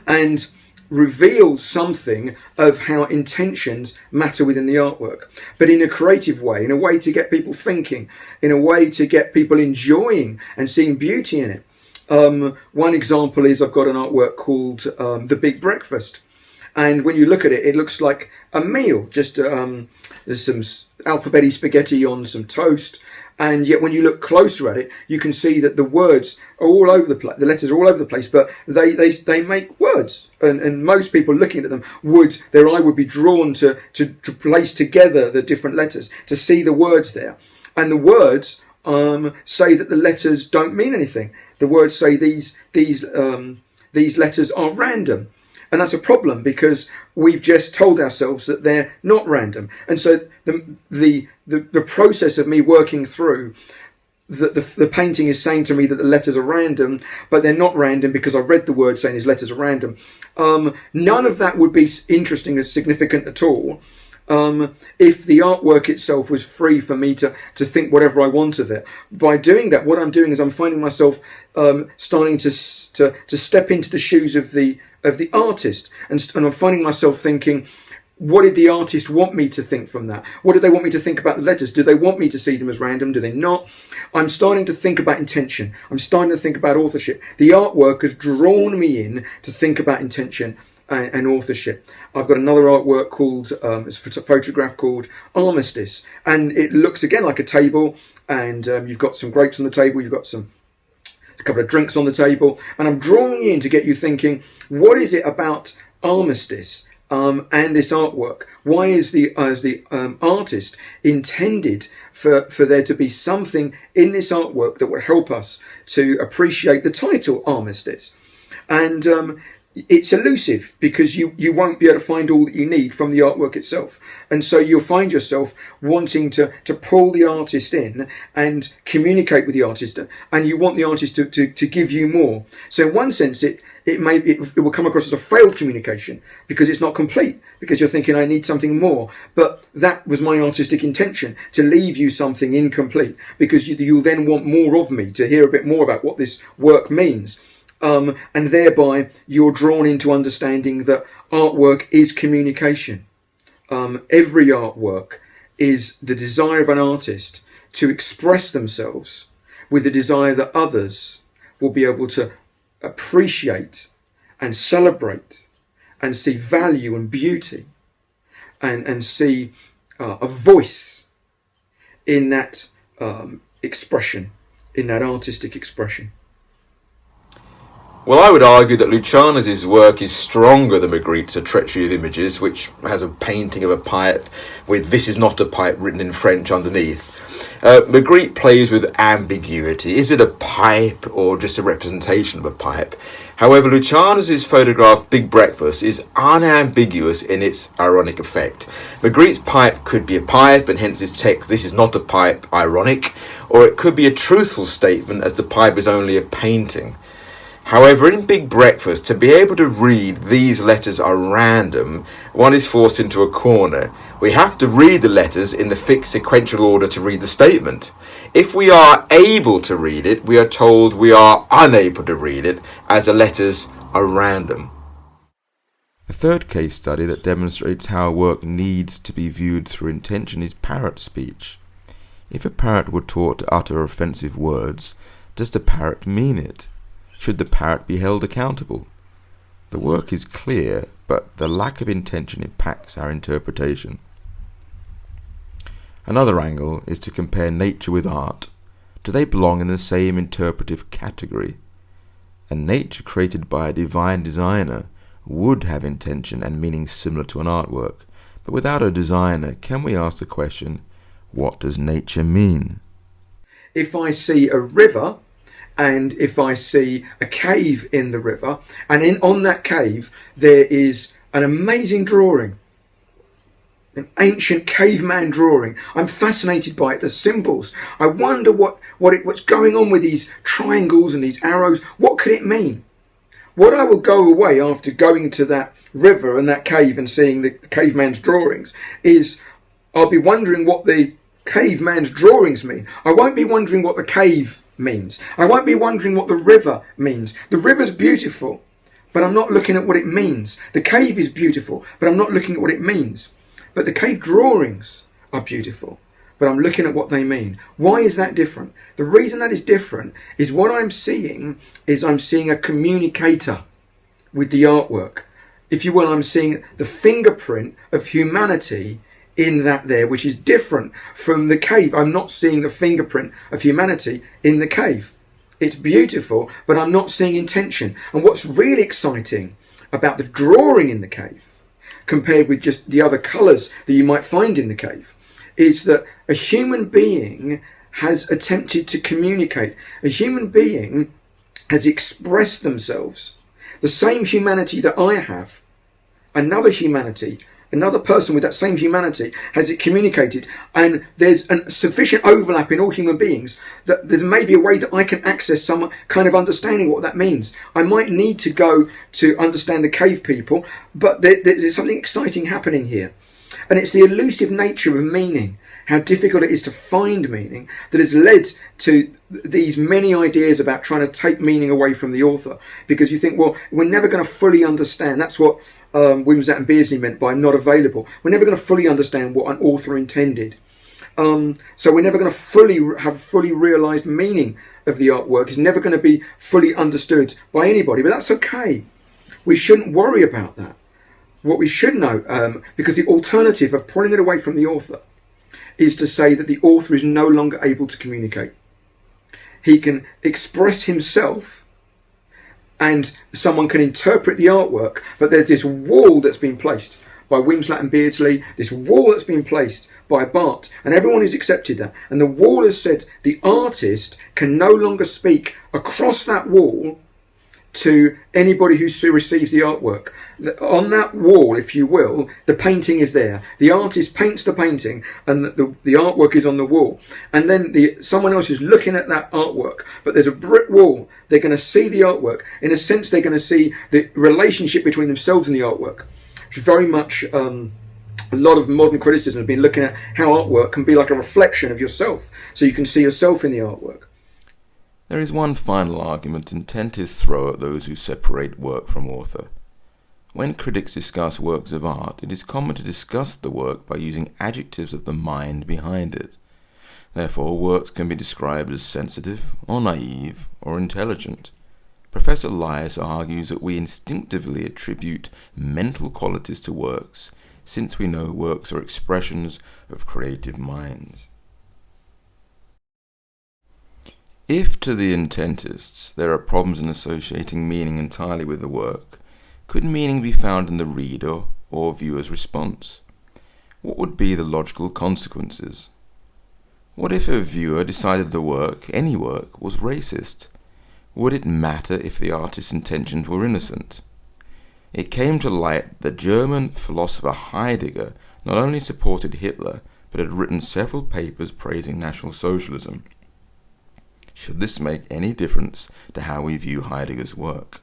and reveals something of how intentions matter within the artwork, but in a creative way, in a way to get people thinking, in a way to get people enjoying and seeing beauty in it. One example is I've got an artwork called The Big Breakfast, and when you look at it, it looks like a meal. Just there's some alphabeti spaghetti on some toast, and yet when you look closer at it, you can see that the words are all over the place. The letters are all over the place, but they make words. And most people looking at them their eye would be drawn to place together the different letters, to see the words there. And the words say that the letters don't mean anything. The words say these letters are random. And that's a problem because we've just told ourselves that they're not random. And so the process of me working through the painting is saying to me that the letters are random, but they're not random because I've read the word saying his letters are random. None of that would be interesting or significant at all if the artwork itself was free for me to think whatever I want of it. By doing that, what I'm doing is I'm finding myself starting to step into the shoes of the artist, and I'm finding myself thinking, what did the artist want me to think from that? What did they want me to think about the letters? Do they want me to see them as random? Do they not? I'm starting to think about intention. I'm starting to think about authorship. The artwork has drawn me in to think about intention and authorship. I've got another artwork called, it's a photograph called Armistice, and it looks again like a table, and you've got some grapes on the table, you've got a couple of drinks on the table, and I'm drawing you in to get you thinking, what is it about Armistice and this artwork? Why is the artist intended for there to be something in this artwork that will help us to appreciate the title Armistice? And it's elusive, because you won't be able to find all that you need from the artwork itself, and so you'll find yourself wanting to pull the artist in and communicate with the artist, and you want the artist to give you more. So in one sense it will come across as a failed communication, because it's not complete, because you're thinking, I need something more. But that was my artistic intention, to leave you something incomplete, because you'll then want more of me, to hear a bit more about what this work means. And thereby you're drawn into understanding that artwork is communication. Every artwork is the desire of an artist to express themselves with the desire that others will be able to appreciate and celebrate and see value and beauty and see a voice in that expression, in that artistic expression. Well, I would argue that Lucianus' work is stronger than Magritte's A Treachery of Images, which has a painting of a pipe with "This is not a pipe" written in French underneath. Magritte plays with ambiguity. Is it a pipe or just a representation of a pipe? However, Lucianus' photograph Big Breakfast is unambiguous in its ironic effect. Magritte's pipe could be a pipe, and hence his text, "This is not a pipe," ironic, or it could be a truthful statement, as the pipe is only a painting. However, in Big Breakfast, to be able to read "these letters are random," one is forced into a corner. We have to read the letters in the fixed sequential order to read the statement. If we are able to read it, we are told we are unable to read it, as the letters are random. A third case study that demonstrates how a work needs to be viewed through intention is parrot speech. If a parrot were taught to utter offensive words, does the parrot mean it? Should the parrot be held accountable? The work is clear, but the lack of intention impacts our interpretation. Another angle is to compare nature with art. Do they belong in the same interpretive category? A nature created by a divine designer would have intention and meaning similar to an artwork, but without a designer, can we ask the question, what does nature mean? If I see a river, and if I see a cave in the river, and on that cave there is an amazing drawing, an ancient caveman drawing, I'm fascinated by it, the symbols. I wonder what's going on with these triangles and these arrows. What could it mean? What I will go away after going to that river and that cave and seeing the caveman's drawings is I'll be wondering what the caveman's drawings mean. I won't be wondering what the cave means. I won't be wondering what the river means. The river's beautiful, but I'm not looking at what it means. The cave is beautiful, but I'm not looking at what it means. But the cave drawings are beautiful, but I'm looking at what they mean. Why is that different? The reason that is different is what I'm seeing is I'm seeing a communicator with the artwork. If you will, I'm seeing the fingerprint of humanity in that there, which is different from the cave. I'm not seeing the fingerprint of humanity in the cave. It's beautiful, but I'm not seeing intention. And what's really exciting about the drawing in the cave, compared with just the other colours that you might find in the cave, is that a human being has attempted to communicate. A human being has expressed themselves. The same humanity that I have, another humanity, another person with that same humanity has it communicated, and there's a sufficient overlap in all human beings that there's maybe a way that I can access some kind of understanding what that means. I might need to go to understand the cave people, but there's something exciting happening here. And it's the elusive nature of meaning, how difficult it is to find meaning, that has led to these many ideas about trying to take meaning away from the author. Because you think, well, we're never going to fully understand. That's what Wimsatt and Beardsley meant by not available. We're never going to fully understand what an author intended. So we're never going to have fully realised meaning of the artwork. It's never going to be fully understood by anybody. But that's okay. We shouldn't worry about that. What we should know, because the alternative of pulling it away from the author is to say that the author is no longer able to communicate. He can express himself and someone can interpret the artwork, but there's this wall that's been placed by Wimsatt and Beardsley, this wall that's been placed by Barth, and everyone has accepted that. And the wall has said the artist can no longer speak across that wall to anybody who receives the artwork. On that wall, if you will, the painting is there. The artist paints the painting and the artwork is on the wall. And then someone else is looking at that artwork, but there's a brick wall. They're going to see the artwork. In a sense, they're going to see the relationship between themselves and the artwork. It's very much a lot of modern criticism have been looking at how artwork can be like a reflection of yourself, so you can see yourself in the artwork. There is one final argument Intentists throw at those who separate work from author. When critics discuss works of art, it is common to discuss the work by using adjectives of the mind behind it. Therefore, works can be described as sensitive, or naive, or intelligent. Professor Lias argues that we instinctively attribute mental qualities to works, since we know works are expressions of creative minds. If to the Intentists there are problems in associating meaning entirely with the work, could meaning be found in the reader or viewer's response? What would be the logical consequences? What if a viewer decided the work, any work, was racist? Would it matter if the artist's intentions were innocent? It came to light that German philosopher Heidegger not only supported Hitler, but had written several papers praising National Socialism. Should this make any difference to how we view Heidegger's work?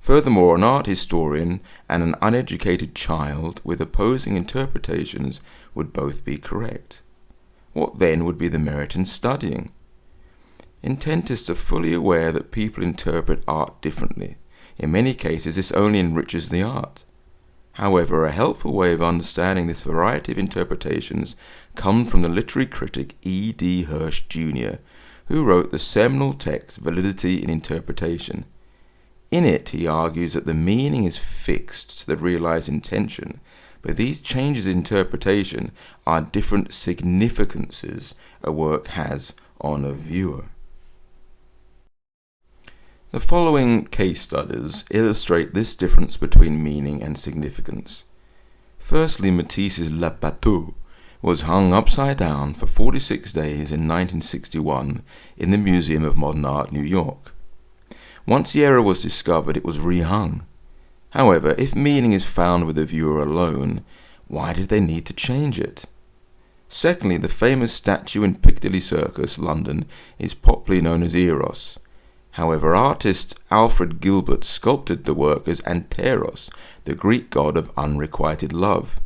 Furthermore, an art historian and an uneducated child with opposing interpretations would both be correct. What then would be the merit in studying? Intentists are fully aware that people interpret art differently. In many cases, this only enriches the art. However, a helpful way of understanding this variety of interpretations comes from the literary critic E.D. Hirsch, Jr., who wrote the seminal text Validity in Interpretation. In it, he argues that the meaning is fixed to the realized intention, but these changes in interpretation are different significances a work has on a viewer. The following case studies illustrate this difference between meaning and significance. Firstly, Matisse's La Bateau was hung upside down for 46 days in 1961 in the Museum of Modern Art, New York. Once the error was discovered, it was rehung. However, if meaning is found with the viewer alone, why did they need to change it? Secondly, the famous statue in Piccadilly Circus, London, is popularly known as Eros. However, artist Alfred Gilbert sculpted the work as Anteros, the Greek god of unrequited love.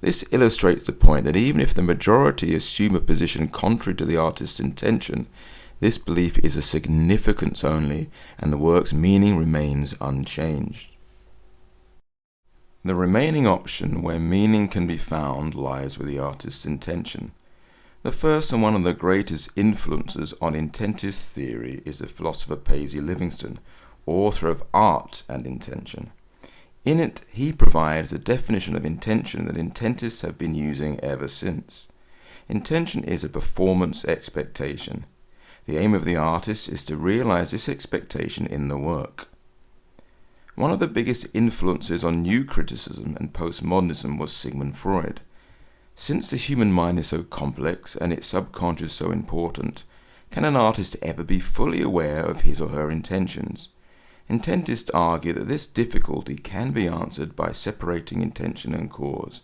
This illustrates the point that even if the majority assume a position contrary to the artist's intention, this belief is a significance only, and the work's meaning remains unchanged. The remaining option where meaning can be found lies with the artist's intention. The first and one of the greatest influences on intentist theory is the philosopher Paisley Livingston, author of Art and Intention. In it, he provides a definition of intention that intentists have been using ever since. Intention is a performance expectation. The aim of the artist is to realize this expectation in the work. One of the biggest influences on new criticism and postmodernism was Sigmund Freud. Since the human mind is so complex and its subconscious so important, can an artist ever be fully aware of his or her intentions? Intentists argue that this difficulty can be answered by separating intention and cause.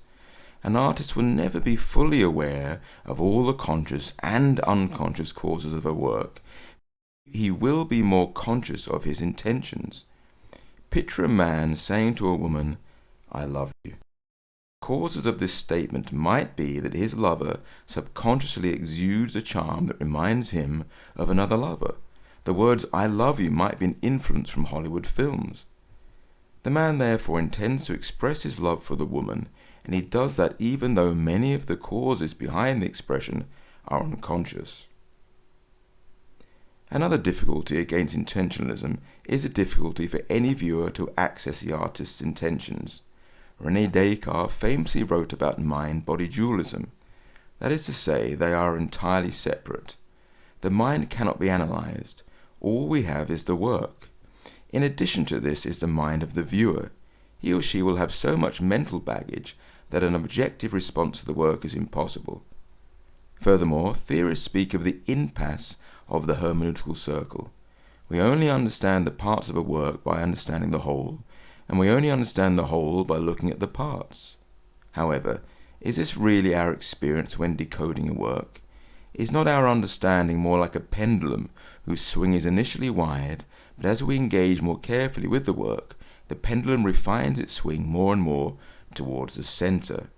An artist will never be fully aware of all the conscious and unconscious causes of a work. He will be more conscious of his intentions. Picture a man saying to a woman, "I love you." Causes of this statement might be that his lover subconsciously exudes a charm that reminds him of another lover. The words "I love you" might be an influence from Hollywood films. The man therefore intends to express his love for the woman, and he does that even though many of the causes behind the expression are unconscious. Another difficulty against intentionalism is a difficulty for any viewer to access the artist's intentions. René Descartes famously wrote about mind-body dualism. That is to say, they are entirely separate. The mind cannot be analyzed. All we have is the work. In addition to this is the mind of the viewer. He or she will have so much mental baggage that an objective response to the work is impossible. Furthermore, theorists speak of the impasse of the hermeneutical circle. We only understand the parts of a work by understanding the whole, and we only understand the whole by looking at the parts. However, is this really our experience when decoding a work? Is not our understanding more like a pendulum whose swing is initially wide, but as we engage more carefully with the work, the pendulum refines its swing more and more towards the center?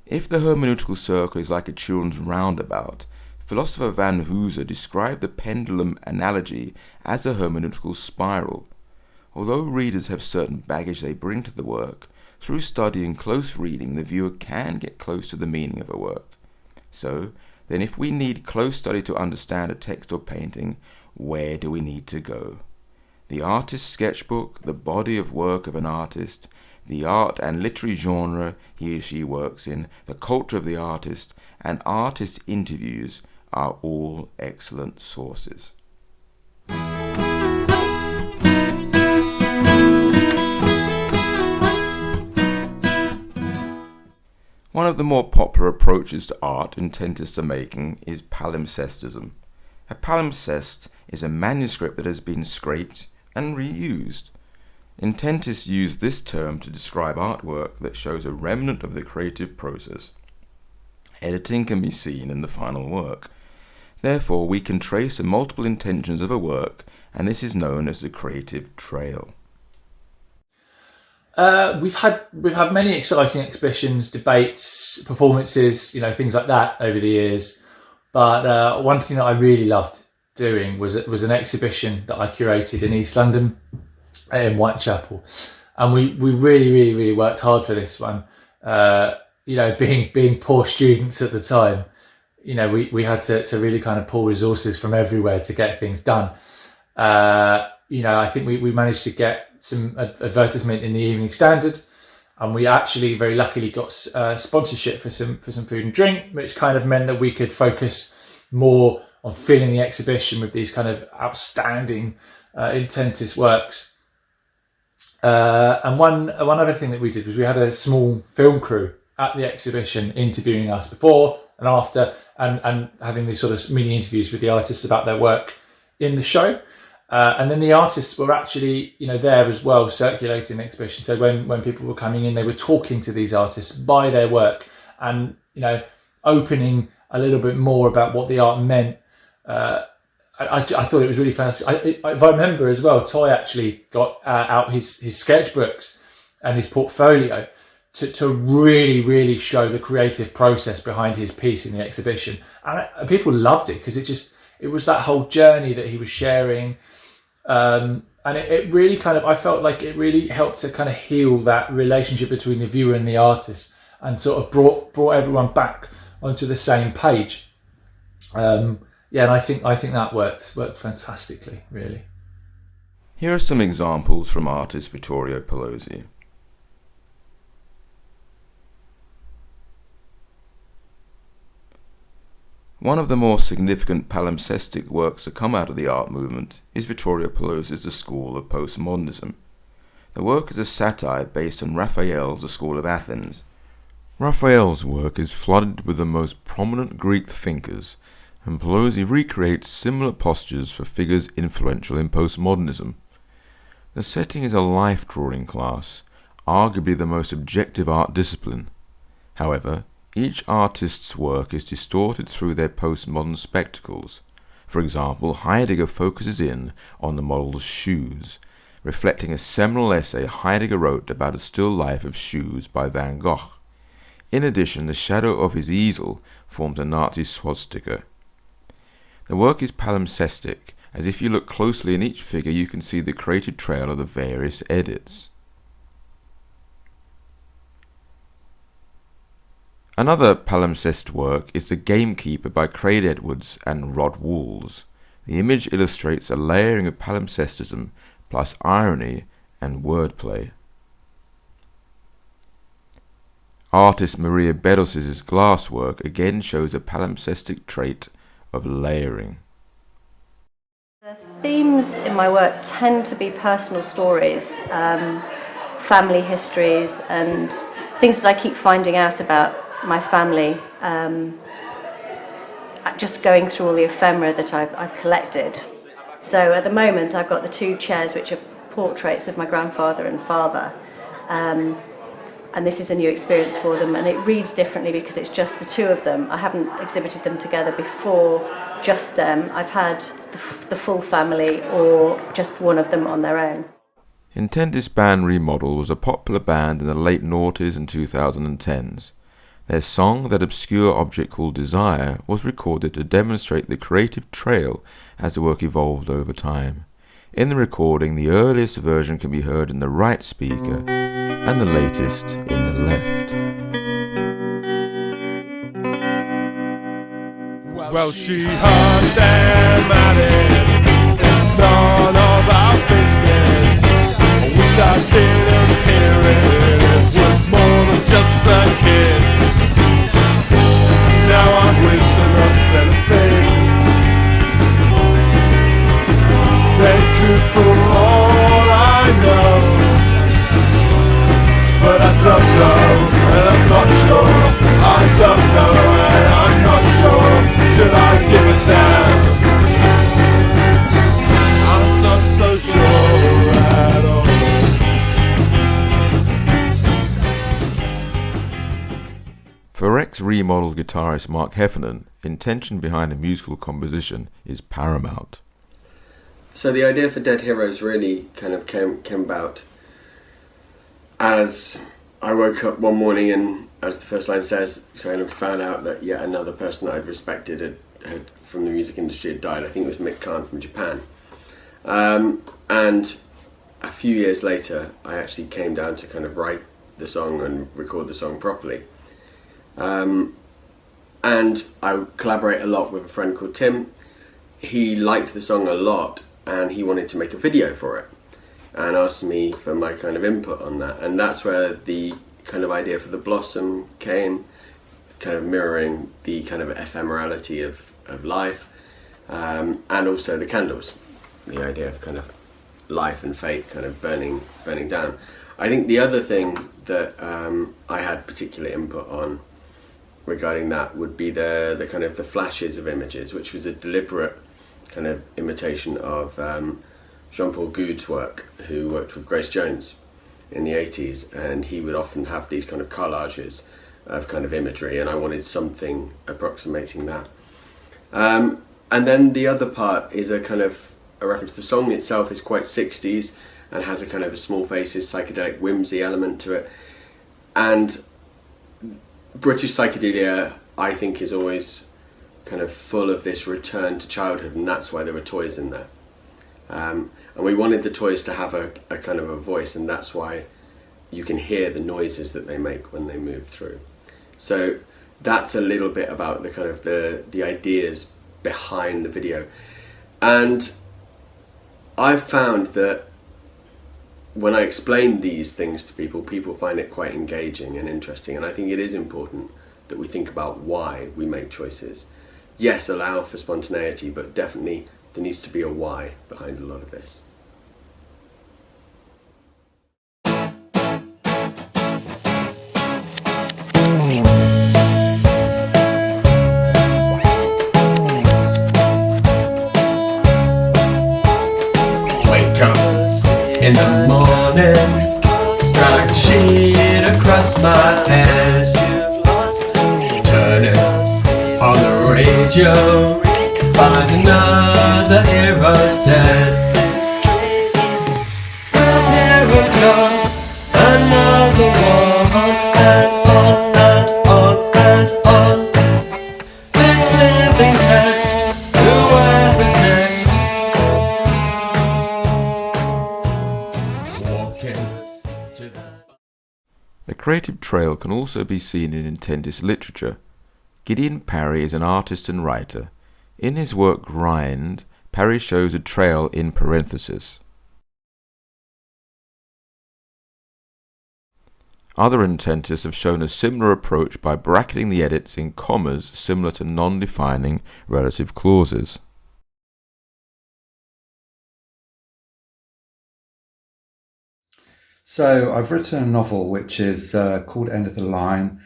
If the hermeneutical circle is like a children's roundabout, philosopher Van Hooser described the pendulum analogy as a hermeneutical spiral. Although readers have certain baggage they bring to the work, through study and close reading the viewer can get close to the meaning of a work. So, then if we need close study to understand a text or painting, where do we need to go? The artist's sketchbook, the body of work of an artist, the art and literary genre he or she works in, the culture of the artist, and artist interviews are all excellent sources. One of the more popular approaches to art intentists are making is palimpsestism. A palimpsest is a manuscript that has been scraped and reused. Intentists use this term to describe artwork that shows a remnant of the creative process. Editing can be seen in the final work. Therefore, we can trace the multiple intentions of a work, and this is known as the creative trail. We've had many exciting exhibitions, debates, performances, things like that over the years. But one thing that I really loved doing was an exhibition that I curated in East London, in Whitechapel, and we really worked hard for this one. Being poor students at the time, we had to really kind of pull resources from everywhere to get things done. I think we managed to get some advertisement in the Evening Standard, and we actually very luckily got sponsorship for some food and drink, which kind of meant that we could focus more on filling the exhibition with these kind of outstanding intentist works. And one other thing that we did was we had a small film crew at the exhibition interviewing us before and after, and having these sort of mini interviews with the artists about their work in the show. And then the artists were actually, there as well, circulating the exhibition. So when people were coming in, they were talking to these artists by their work and, opening a little bit more about what the art meant. I thought it was really fantastic. If I remember as well, Toy actually got out his sketchbooks and his portfolio to really show the creative process behind his piece in the exhibition. And people loved it because it was that whole journey that he was sharing. And it really I felt like it really helped to kind of heal that relationship between the viewer and the artist, and sort of brought everyone back onto the same page. And I think that worked fantastically, really. Here are some examples from artist Vittorio Pelosi. One of the more significant palimpsestic works to come out of the art movement is Vittorio Pelosi's The School of Postmodernism. The work is a satire based on Raphael's The School of Athens. Raphael's work is flooded with the most prominent Greek thinkers, and Pelosi recreates similar postures for figures influential in postmodernism. The setting is a life drawing class, arguably the most objective art discipline. However, each artist's work is distorted through their postmodern spectacles. For example, Heidegger focuses in on the model's shoes, reflecting a seminal essay Heidegger wrote about a still life of shoes by Van Gogh. In addition, the shadow of his easel forms a Nazi swastika. The work is palimpsestic, as if you look closely in each figure you can see the creative trail of the various edits. Another palimpsest work is The Gamekeeper by Craig Edwards and Rod Walls. The image illustrates a layering of palimpsestism plus irony and wordplay. Artist Maria Bedos's glass work again shows a palimpsestic trait of layering. The themes in my work tend to be personal stories, family histories, and things that I keep finding out about my family, just going through all the ephemera that I've collected. So at the moment I've got the two chairs which are portraits of my grandfather and father, and this is a new experience for them, and it reads differently because it's just the two of them. I haven't exhibited them together before, just them. I've had the full family or just one of them on their own. Intentist Band Remodel was a popular band in the late noughties and 2010s. Their song, That Obscure Object Called Desire, was recorded to demonstrate the creative trail as the work evolved over time. In the recording, the earliest version can be heard in the right speaker and the latest in the left. Well, she heard them at it. It's none of our business. I wish I didn't hear it. It was more than just a kiss. Now I'm wishing I'd said a thing. They could for all I know, but I don't know, and I'm not sure. I don't know, and I'm not sure. Should I give a damn? I'm not so sure at all. For ex-remodeled guitarist Mark Heffernan, intention behind a musical composition is paramount. So the idea for Dead Heroes really kind of came about as I woke up one morning and, as the first line says, kind of found out that yet another person that I'd respected had from the music industry had died. I think it was Mick Kahn from Japan. And a few years later, I actually came down to kind of write the song and record the song properly. And I collaborate a lot with a friend called Tim. He liked the song a lot and he wanted to make a video for it and asked me for my kind of input on that. And that's where the kind of idea for the blossom came, kind of mirroring the kind of ephemerality of life, and also the candles, the idea of kind of life and fate kind of burning down. I think the other thing that I had particular input on regarding that would be the kind of the flashes of images, which was a deliberate kind of imitation of Jean-Paul Goude's work, who worked with Grace Jones in the 80s, and he would often have these kind of collages of kind of imagery, and I wanted something approximating that. And then the other part is a kind of a reference. The song itself is quite 60s and has a kind of a small faces, psychedelic whimsy element to it. And British psychedelia, I think, is always kind of full of this return to childhood, and that's why there were toys in there. And we wanted the toys to have a kind of a voice, and that's why you can hear the noises that they make when they move through. So that's a little bit about the kind of the ideas behind the video. And I've found that when I explain these things to people, people find it quite engaging and interesting, and I think it is important that we think about why we make choices. Yes, allow for spontaneity, but definitely there needs to be a why behind a lot of this. Wake up in the morning, drag a sheet across my head, turn it on the radio, find another hero's dead. have come. Another one, and on and on and on. This living test, whoever's next. Walking to the... The creative trail can also be seen in Intentist literature. Gideon Parry is an artist and writer. In his work Grind, Parry shows a trail in parenthesis. Other Intentists have shown a similar approach by bracketing the edits in commas similar to non-defining relative clauses. So I've written a novel which is called End of the Line,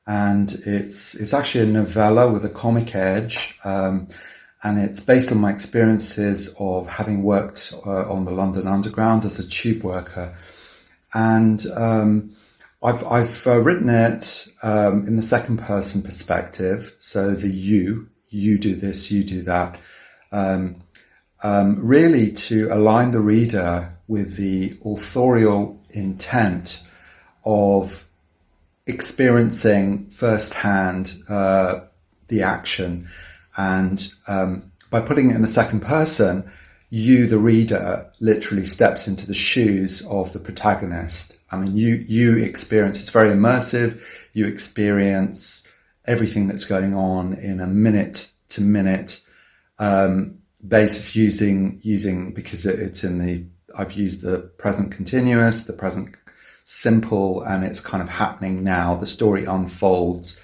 and it's actually a novella with a comic edge, and it's based on my experiences of having worked on the London Underground as a tube worker. And I've written it in the second person perspective, so the you do this, you do that, really to align the reader with the authorial intent of experiencing firsthand the action. And by putting it in the second person, you, the reader, literally steps into the shoes of the protagonist. I mean, you experience, it's very immersive. You experience everything that's going on in a minute to minute basis using because it's in the, I've used the present continuous, the present simple, and it's kind of happening now. The story unfolds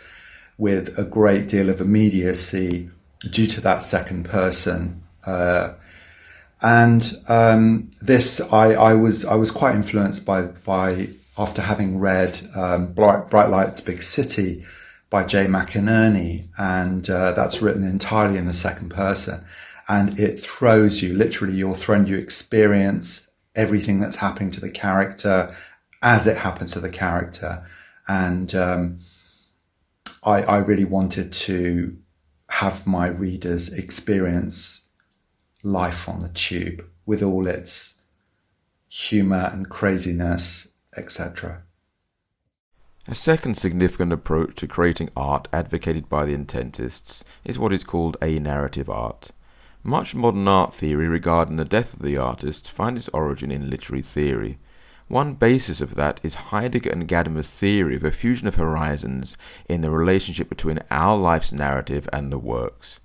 with a great deal of immediacy due to that second person. This, I was quite influenced by after having read Bright Lights, Big City by Jay McInerney, and that's written entirely in the second person, and it throws you, literally you're thrown, you experience everything that's happening to the character as it happens to the character. And I really wanted to have my readers experience life on the tube with all its humour and craziness, etc. A second significant approach to creating art advocated by the Intentists is what is called a-narrative art. Much modern art theory regarding the death of the artist finds its origin in literary theory. One basis of that is Heidegger and Gadamer's theory of a fusion of horizons in the relationship between our life's narrative and the works.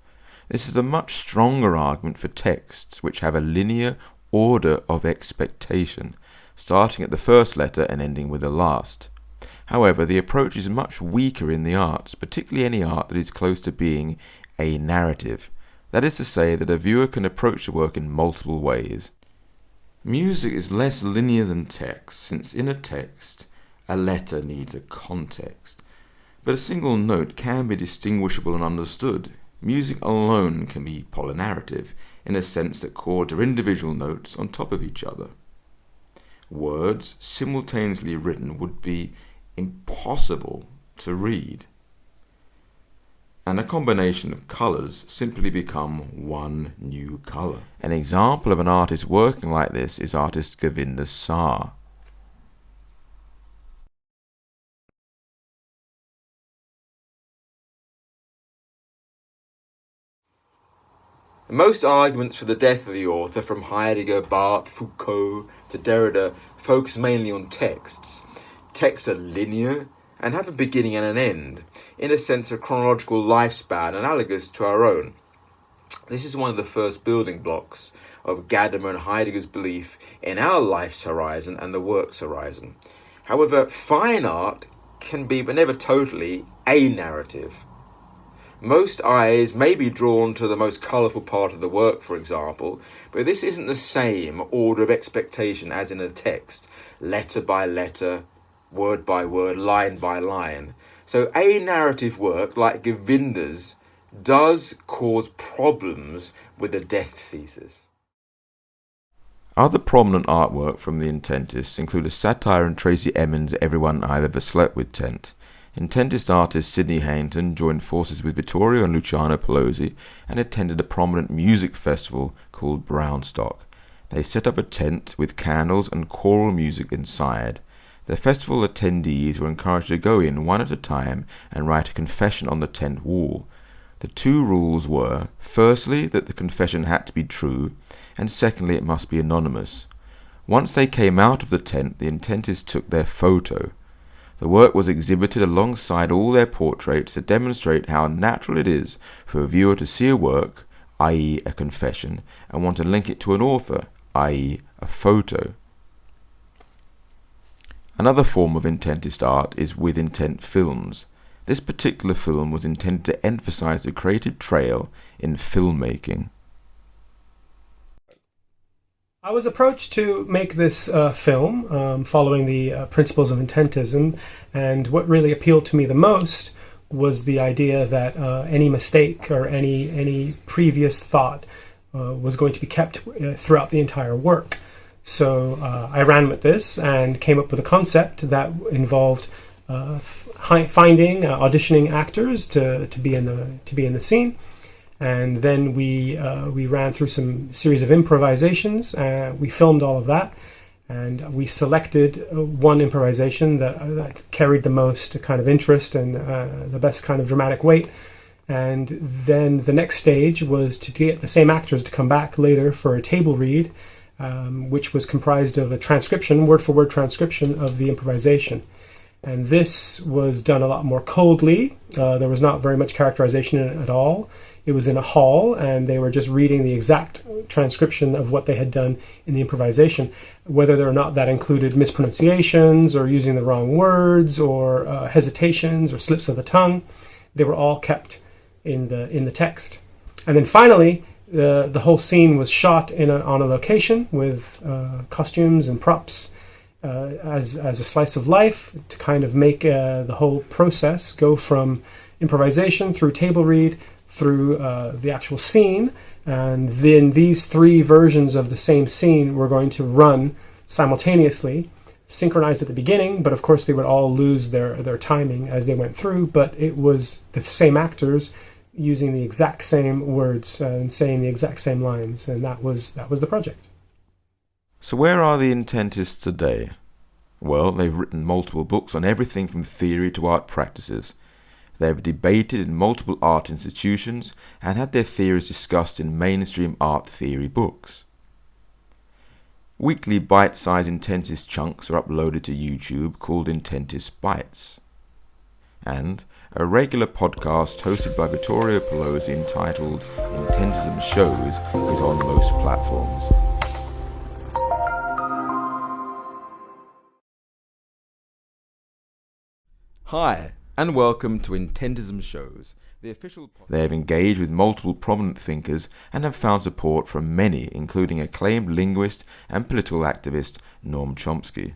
This is a much stronger argument for texts which have a linear order of expectation, starting at the first letter and ending with the last. However, the approach is much weaker in the arts, particularly any art that is close to being a narrative. That is to say that a viewer can approach the work in multiple ways. Music is less linear than text, since in a text, a letter needs a context. But a single note can be distinguishable and understood. Music alone can be polynarrative, in a sense that chords are individual notes on top of each other. Words simultaneously written would be impossible to read, and a combination of colours simply become one new colour. An example of an artist working like this is artist Govinda Saar. Most arguments for the death of the author, from Heidegger, Barthes, Foucault to Derrida, focus mainly on texts. Texts are linear and have a beginning and an end, in a sense a chronological lifespan analogous to our own. This is one of the first building blocks of Gadamer and Heidegger's belief in our life's horizon and the work's horizon. However, fine art can be, but never totally, a narrative. Most eyes may be drawn to the most colourful part of the work, for example, but this isn't the same order of expectation as in a text, letter by letter, word by word, line by line. So a narrative work, like Govinda's, does cause problems with the death thesis. Other prominent artwork from the Intentists include a satire on Tracy Emin's Everyone I've Ever Slept With tent. Intentist artist Sidney Hainton joined forces with Vittorio and Luciano Pelosi and attended a prominent music festival called Brownstock. They set up a tent with candles and choral music inside. The festival attendees were encouraged to go in one at a time and write a confession on the tent wall. The two rules were, firstly, that the confession had to be true, and secondly, it must be anonymous. Once they came out of the tent, the intentists took their photo. The work was exhibited alongside all their portraits to demonstrate how natural it is for a viewer to see a work, i.e. a confession, and want to link it to an author, i.e. a photo. Another form of intentist art is with intent films. This particular film was intended to emphasize the creative trail in filmmaking. I was approached to make this film following the principles of intentism, and what really appealed to me the most was the idea that any mistake or any previous thought was going to be kept throughout the entire work. So I ran with this and came up with a concept that involved finding, auditioning actors to be in the scene. And then we ran through some series of improvisations. We filmed all of that, and we selected one improvisation that carried the most kind of interest and the best kind of dramatic weight. And then the next stage was to get the same actors to come back later for a table read, which was comprised of a transcription, word-for-word transcription of the improvisation. And this was done a lot more coldly. There was not very much characterization in it at all. It was in a hall, and they were just reading the exact transcription of what they had done in the improvisation. Whether or not that included mispronunciations or using the wrong words or hesitations or slips of the tongue, they were all kept in the text. And then finally, the whole scene was shot on a location with costumes and props as a slice of life to kind of make the whole process go from improvisation through table read through the actual scene. And then these three versions of the same scene were going to run simultaneously, synchronized at the beginning, but of course they would all lose their timing as they went through. But it was the same actors using the exact same words and saying the exact same lines, and that was the project. So where are the intentists today? Well, they've written multiple books on everything from theory to art practices. They have debated in multiple art institutions and had their theories discussed in mainstream art theory books. Weekly bite-sized intentist chunks are uploaded to YouTube called Intentist Bites. And a regular podcast hosted by Vittorio Pelosi entitled Intentism Shows is on most platforms. Hi, and welcome to Intentism Shows, the official podcast. They have engaged with multiple prominent thinkers and have found support from many, including acclaimed linguist and political activist Noam Chomsky.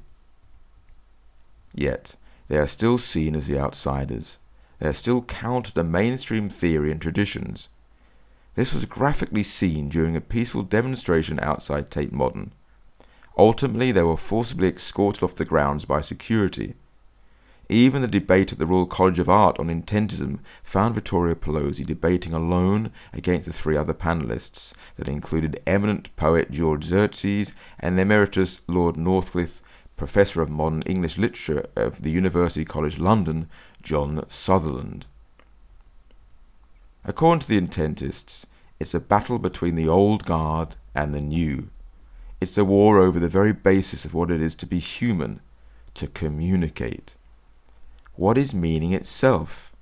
Yet, they are still seen as the outsiders. They are still counter to mainstream theory and traditions. This was graphically seen during a peaceful demonstration outside Tate Modern. Ultimately, they were forcibly escorted off the grounds by security. Even the debate at the Royal College of Art on intentism found Vittorio Pelosi debating alone against the three other panellists that included eminent poet George Xerxes and Emeritus Lord Northcliffe, Professor of Modern English Literature of the University College London, John Sutherland. According to the intentists, it's a battle between the old guard and the new. It's a war over the very basis of what it is to be human, to communicate. What is meaning itself?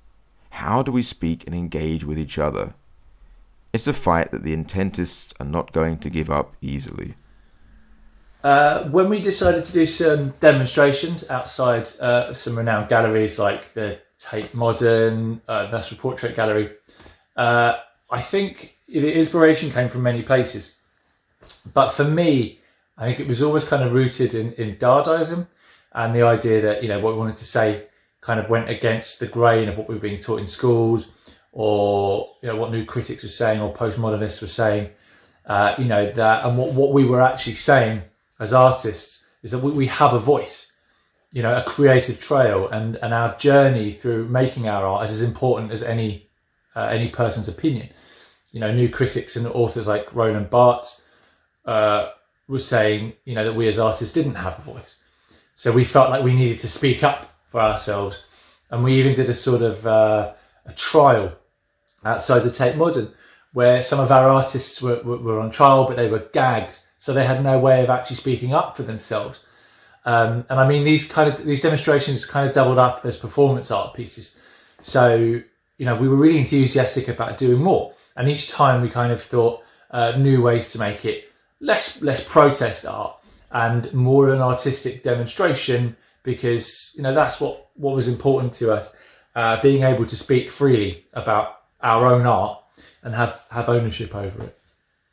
How do we speak and engage with each other? It's a fight that the intentists are not going to give up easily. When we decided to do some demonstrations outside some renowned galleries like the Tate Modern, National Portrait Gallery, I think the inspiration came from many places. But for me, I think it was always kind of rooted in Dadaism and the idea that, what we wanted to say kind of went against the grain of what we were being taught in schools, or what new critics were saying or postmodernists were saying. That, and what we were actually saying as artists is that we have a voice, a creative trail, and our journey through making our art is as important as any person's opinion. New critics and authors like Roland Barthes was saying, that we as artists didn't have a voice. So we felt like we needed to speak up for ourselves. And we even did a sort of a trial outside the Tate Modern, where some of our artists were on trial, but they were gagged. So they had no way of actually speaking up for themselves. And I mean, these demonstrations kind of doubled up as performance art pieces. So, we were really enthusiastic about doing more. And each time we kind of thought new ways to make it less protest art and more an artistic demonstration, because, that's what was important to us, being able to speak freely about our own art and have ownership over it.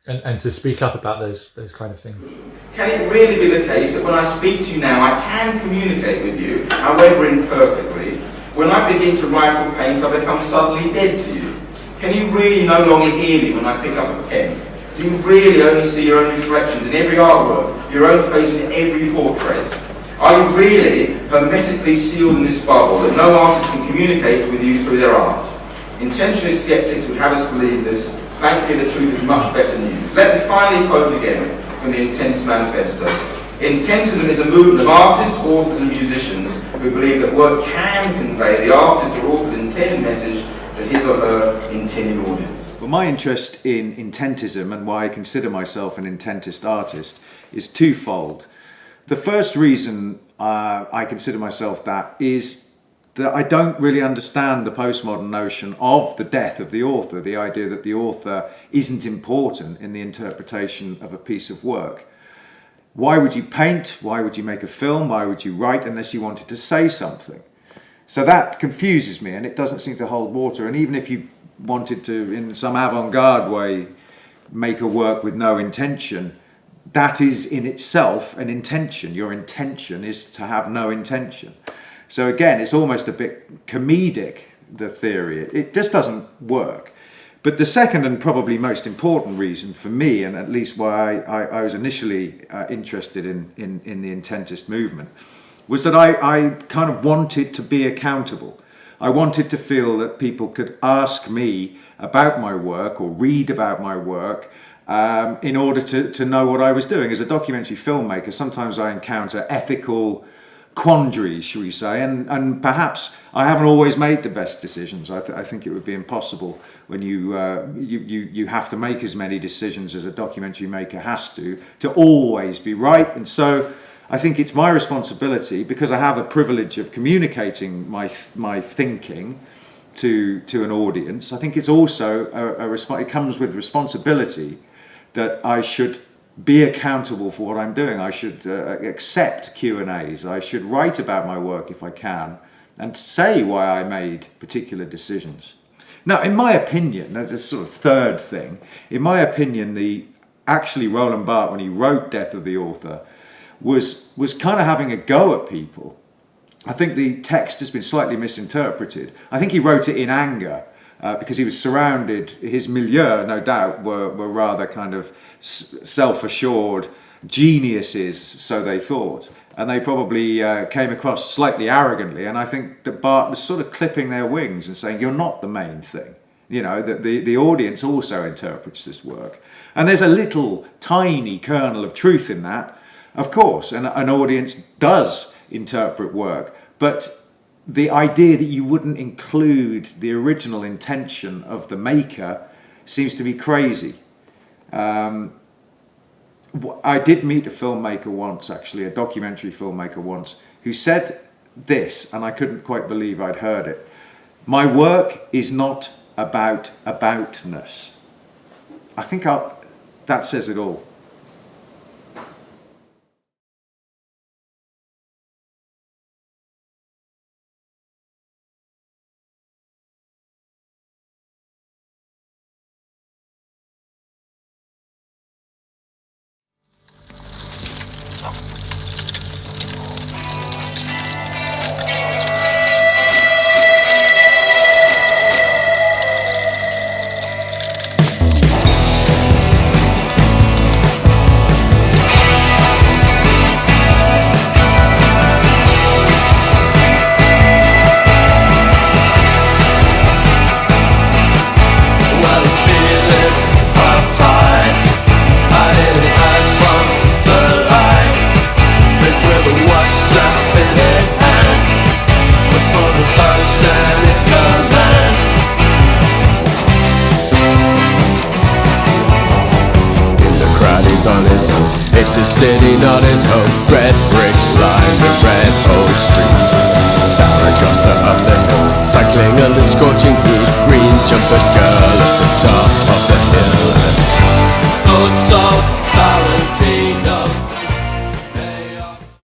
And to speak up about those kind of things. Can it really be the case that when I speak to you now, I can communicate with you, however imperfectly? When I begin to write or paint, I become suddenly dead to you. Can you really no longer hear me when I pick up a pen? Do you really only see your own reflections in every artwork, your own face in every portrait? Are you really hermetically sealed in this bubble that no artist can communicate with you through their art? Intentionist skeptics would have us believe this. Thankfully, the truth is much better news. Let me finally quote again from the Intentist Manifesto. Intentism is a movement of artists, authors and musicians who believe that work can convey the artist or author's intended message to his or her intended audience. Well, my interest in intentism and why I consider myself an intentist artist is twofold. The first reason I consider myself that is that I don't really understand the postmodern notion of the death of the author, the idea that the author isn't important in the interpretation of a piece of work. Why would you paint? Why would you make a film? Why would you write unless you wanted to say something? So that confuses me, and it doesn't seem to hold water. And even if you wanted to, in some avant-garde way, make a work with no intention, that is in itself an intention. Your intention is to have no intention. So again, it's almost a bit comedic, the theory. It just doesn't work. But the second and probably most important reason for me, and at least why I was initially interested in the intentist movement, was that I kind of wanted to be accountable. I wanted to feel that people could ask me about my work or read about my work in order to know what I was doing. As a documentary filmmaker, sometimes I encounter ethical quandaries, shall we say, and perhaps I haven't always made the best decisions. I think it would be impossible when you have to make as many decisions as a documentary maker has to always be right. And so I think it's my responsibility, because I have a privilege of communicating my thinking to an audience. I think it's also it comes with responsibility that I should be accountable for what I'm doing. I should accept Q&As. I should write about my work if I can and say why I made particular decisions. Now, in my opinion, there's a sort of third thing. In my opinion, actually Roland Barthes, when he wrote Death of the Author, was kind of having a go at people. I think the text has been slightly misinterpreted. I think he wrote it in anger because he was surrounded, his milieu, no doubt, were rather kind of self-assured geniuses, so they thought. And they probably came across slightly arrogantly. And I think that Barthes was sort of clipping their wings and saying, you're not the main thing. That the audience also interprets this work. And there's a little tiny kernel of truth in that, of course. And an audience does interpret work. But the idea that you wouldn't include the original intention of the maker seems to be crazy. I did meet a filmmaker once, actually, a documentary filmmaker once, who said this, and I couldn't quite believe I'd heard it. My work is not about aboutness. I think that says it all. sitting on his home. Red bricks line the red old streets. Saragossa up the hill, cycling under scorching heat.